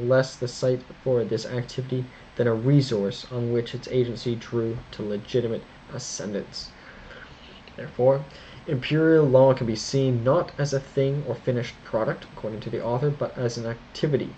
less the site for this activity than a resource on which its agency drew to legitimate ascendance. Therefore, imperial law can be seen not as a thing or finished product, according to the author, but as an activity.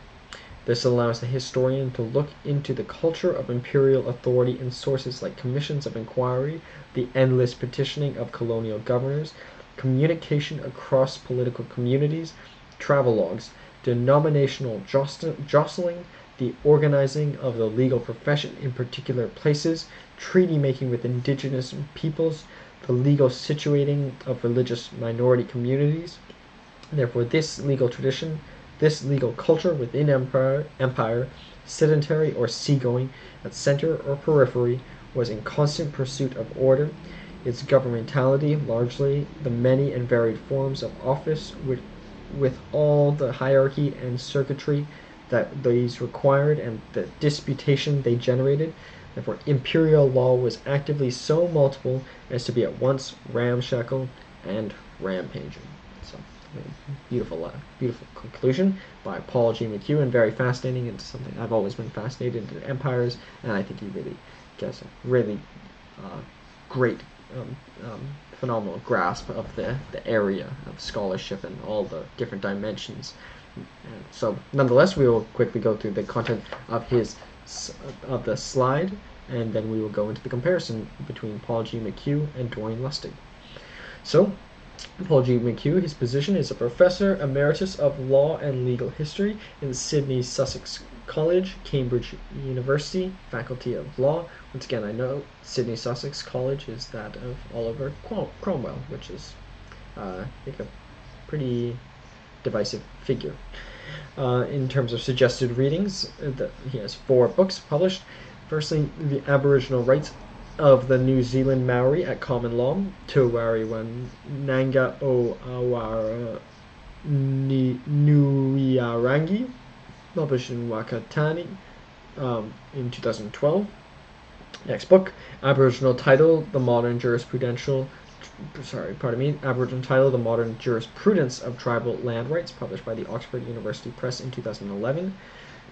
This allows the historian to look into the culture of imperial authority in sources like commissions of inquiry, the endless petitioning of colonial governors, communication across political communities, travelogues, denominational jostling, the organizing of the legal profession in particular places, treaty making with indigenous peoples, the legal situating of religious minority communities. Therefore, this legal tradition, this legal culture within empire, sedentary or seagoing, at center or periphery, was in constant pursuit of order. Its governmentality, largely the many and varied forms of office, with all the hierarchy and circuitry that these required and the disputation they generated. Therefore, imperial law was actively so multiple as to be at once ramshackle and rampaging. So, beautiful conclusion by Paul G. Mchugh, and very fascinating. It's something I've always been fascinated in empires, and I think he really gets a really great, phenomenal grasp of the area of scholarship and all the different dimensions. And so, nonetheless, we will quickly go through the content of the slide, and then we will go into the comparison between Paul G. Mchugh and Doreen Lustig. So, Paul G. Mchugh, his position is a Professor Emeritus of Law and Legal History in Sydney Sussex College, Cambridge University, Faculty of Law. Once again, I know Sydney Sussex College is that of Oliver Cromwell, which is, I think, a pretty divisive figure. In terms of suggested readings, he has 4 books published. Firstly, The Aboriginal Rights of the New Zealand Maori at Common Law, Te Wariwan Nanga o Awara Nuiarangi, published in Wakatani in 2012. Next book, Aboriginal title, The Modern Jurisprudence of Tribal Land Rights, published by the Oxford University Press in 2011.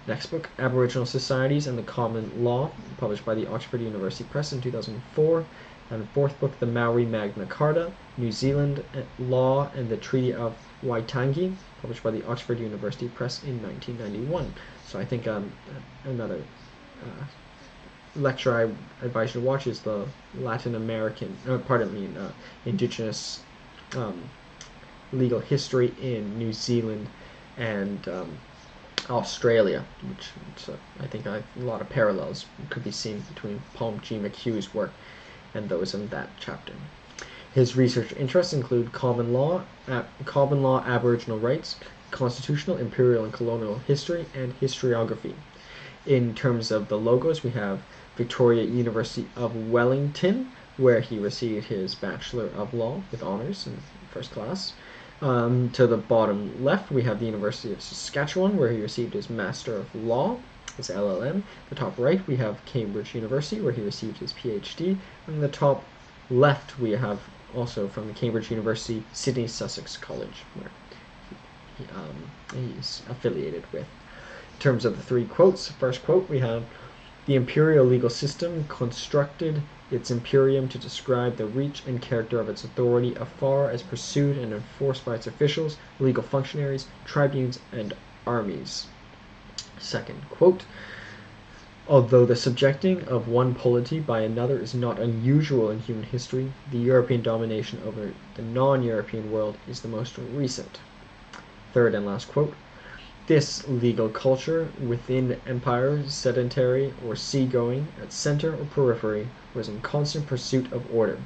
Next book, Aboriginal Societies and the Common Law, published by the Oxford University Press in 2004. And fourth book, The Maori Magna Carta, New Zealand Law and the Treaty of Waitangi, published by the Oxford University Press in 1991. So I think another lecture I advise you to watch is the Latin American, Indigenous legal history in New Zealand and Australia, which I think a lot of parallels could be seen between Paul G. Mchugh's work and those in that chapter. His research interests include common law, Aboriginal rights, constitutional, imperial, and colonial history, and historiography. In terms of the logos, we have Victoria University of Wellington, where he received his Bachelor of Law with honors in first class. To the bottom left, we have the University of Saskatchewan, where he received his Master of Law, his LLM. The top right, we have Cambridge University, where he received his PhD. And the top left, we have also from the Cambridge University, Sydney Sussex College, where he's affiliated with. In terms of the 3 quotes, first quote, we have, "The imperial legal system constructed its imperium to describe the reach and character of its authority afar as pursued and enforced by its officials, legal functionaries, tribunes, and armies." Second quote, "Although the subjecting of one polity by another is not unusual in human history, the European domination over the non-European world is the most recent." Third and last quote, "This legal culture within empire, sedentary or seagoing, at center or periphery, was in constant pursuit of order.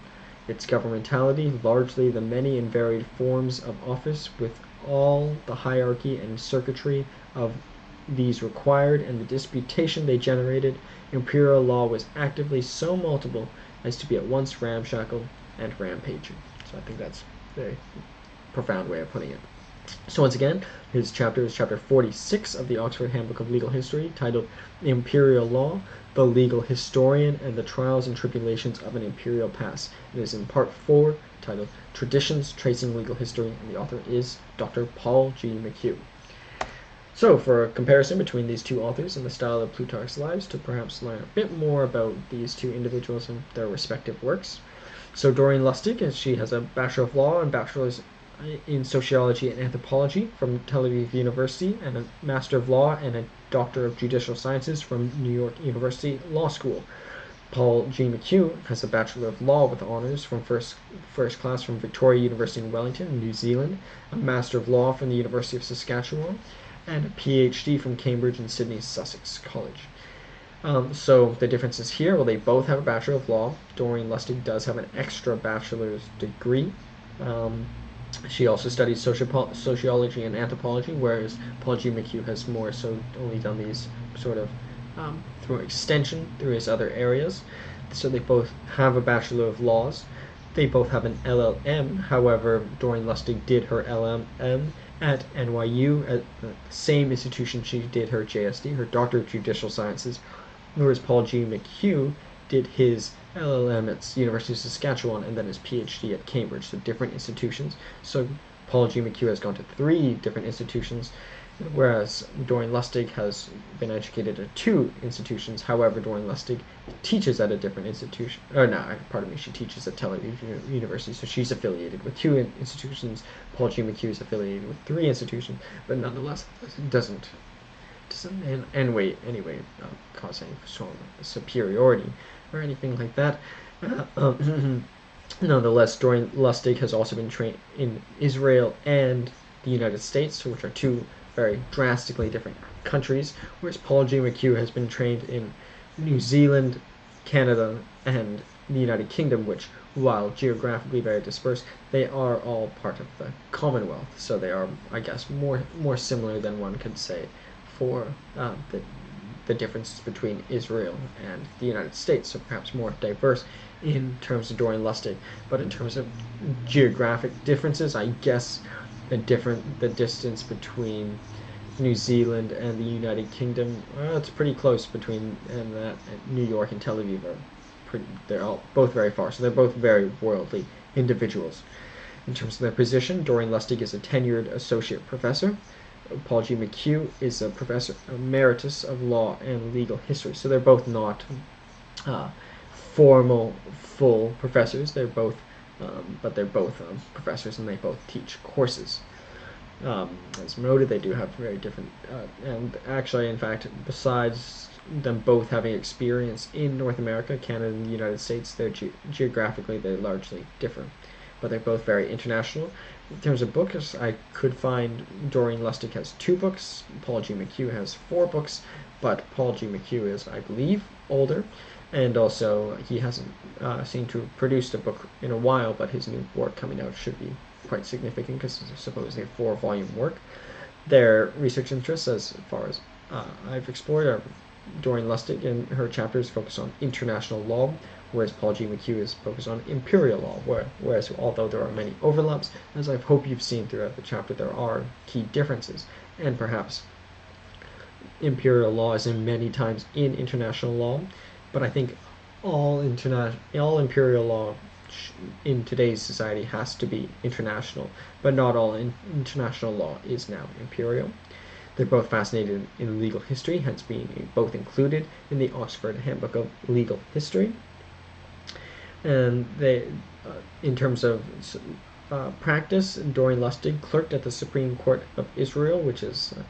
Its governmentality, largely the many and varied forms of office, with all the hierarchy and circuitry of these required, and the disputation they generated, imperial law was actively so multiple as to be at once ramshackle and rampaging." So I think that's a very profound way of putting it. So once again, his chapter is chapter 46 of the Oxford Handbook of Legal History, titled Imperial Law, the Legal Historian, and the Trials and Tribulations of an Imperial Past. It is in part 4, titled Traditions Tracing Legal History, and the author is Dr. Paul G. Mchugh. So for a comparison between these 2 authors and the style of Plutarch's Lives, to perhaps learn a bit more about these 2 individuals and their respective works. So Doreen Lustig, she has a Bachelor of Law and Bachelor's in Sociology and Anthropology from Tel Aviv University, and a Master of Law and a Doctor of Judicial Sciences from New York University Law School. Paul G. Mchugh has a Bachelor of Law with honors from first class from Victoria University in Wellington, New Zealand, a Master of Law from the University of Saskatchewan, and a PhD from Cambridge and Sydney Sussex College. So the differences here, well, they both have a Bachelor of Law. Doreen Lustig does have an extra bachelor's degree. She also studies sociology and anthropology, whereas Paul G. Mchugh has more so only done these sort of through extension through his other areas. So they both have a Bachelor of Laws. They both have an LLM. However, Doreen Lustig did her LLM at NYU, at the same institution she did her JSD, her Doctor of Judicial Sciences, whereas Paul G. Mchugh did his LLM at University of Saskatchewan and then his PhD at Cambridge, so different institutions. So Paul G. Mchugh has gone to 3 different institutions, whereas Doreen Lustig has been educated at 2 institutions. However, Doreen Lustig teaches at a different institution. Oh, no, pardon me, she teaches at Television University, so she's affiliated with 2 institutions. Paul G. Mchugh is affiliated with 3 institutions, but nonetheless, it doesn't in any way cause any sort of superiority or anything like that. Nonetheless, Doreen Lustig has also been trained in Israel and the United States, which are 2 very drastically different countries, whereas Paul G. Mchugh has been trained in New Zealand, Canada, and the United Kingdom, which, while geographically very dispersed, they are all part of the Commonwealth, so they are, I guess, more similar than one could say for the differences between Israel and the United States, so perhaps more diverse in terms of Doreen Lustig. But in terms of geographic differences, I guess the distance between New Zealand and the United Kingdom, it's pretty close between and New York and Tel Aviv they're all both very far, so they're both very worldly individuals. In terms of their position, Doreen Lustig is a tenured associate professor. Paul G. Mchugh is a professor emeritus of law and legal history. So they're both not formal, full professors. They're both, but they're both professors, and they both teach courses. As noted, they do have very different, and actually, in fact, besides them both having experience in North America, Canada, and the United States, they're geographically they're largely different, but they're both very international. In terms of books, I could find Doreen Lustig has 2 books, Paul G. Mchugh has 4 books, but Paul G. Mchugh is, I believe, older, and also he hasn't seemed to have produced a book in a while, but his new work coming out should be quite significant because it's supposedly a 4-volume work. Their research interests, as far as I've explored, are Doreen Lustig and her chapters focus on international law, whereas Paul G. Mchugh is focused on imperial law, whereas although there are many overlaps, as I hope you've seen throughout the chapter, there are key differences, and perhaps imperial law is in many times in international law, but I think all imperial law in today's society has to be international, but not all international law is now imperial. They're both fascinated in legal history, hence being both included in the Oxford Handbook of Legal History. And they, in terms of practice, Doreen Lustig clerked at the Supreme Court of Israel, which is a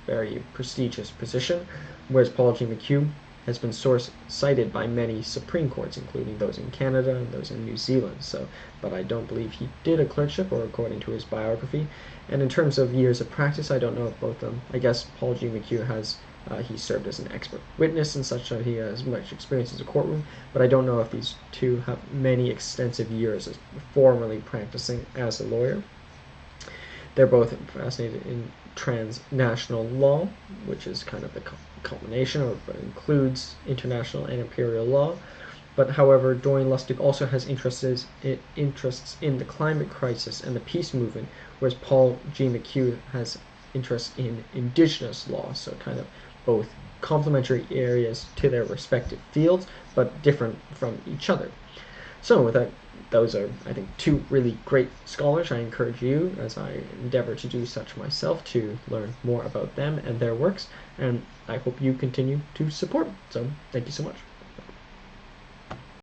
very prestigious position, whereas Paul G. Mchugh has been cited by many Supreme Courts, including those in Canada and those in New Zealand. So, but I don't believe he did a clerkship, or according to his biography. And in terms of years of practice, I don't know if both of them. I guess Paul G. Mchugh has he served as an expert witness and such, so he has much experience in a courtroom, but I don't know if these two have many extensive years of formally practicing as a lawyer. They're both fascinated in transnational law, which is kind of the culmination, or includes international and imperial law. But however, Doreen Lustig also has interests in the climate crisis and the peace movement, whereas Paul G. Mchugh has interests in indigenous law, so kind of both complementary areas to their respective fields, but different from each other. So with that, those are, I think, 2 really great scholars. I encourage you, as I endeavor to do such myself, to learn more about them and their works, and I hope you continue to support them. So thank you so much.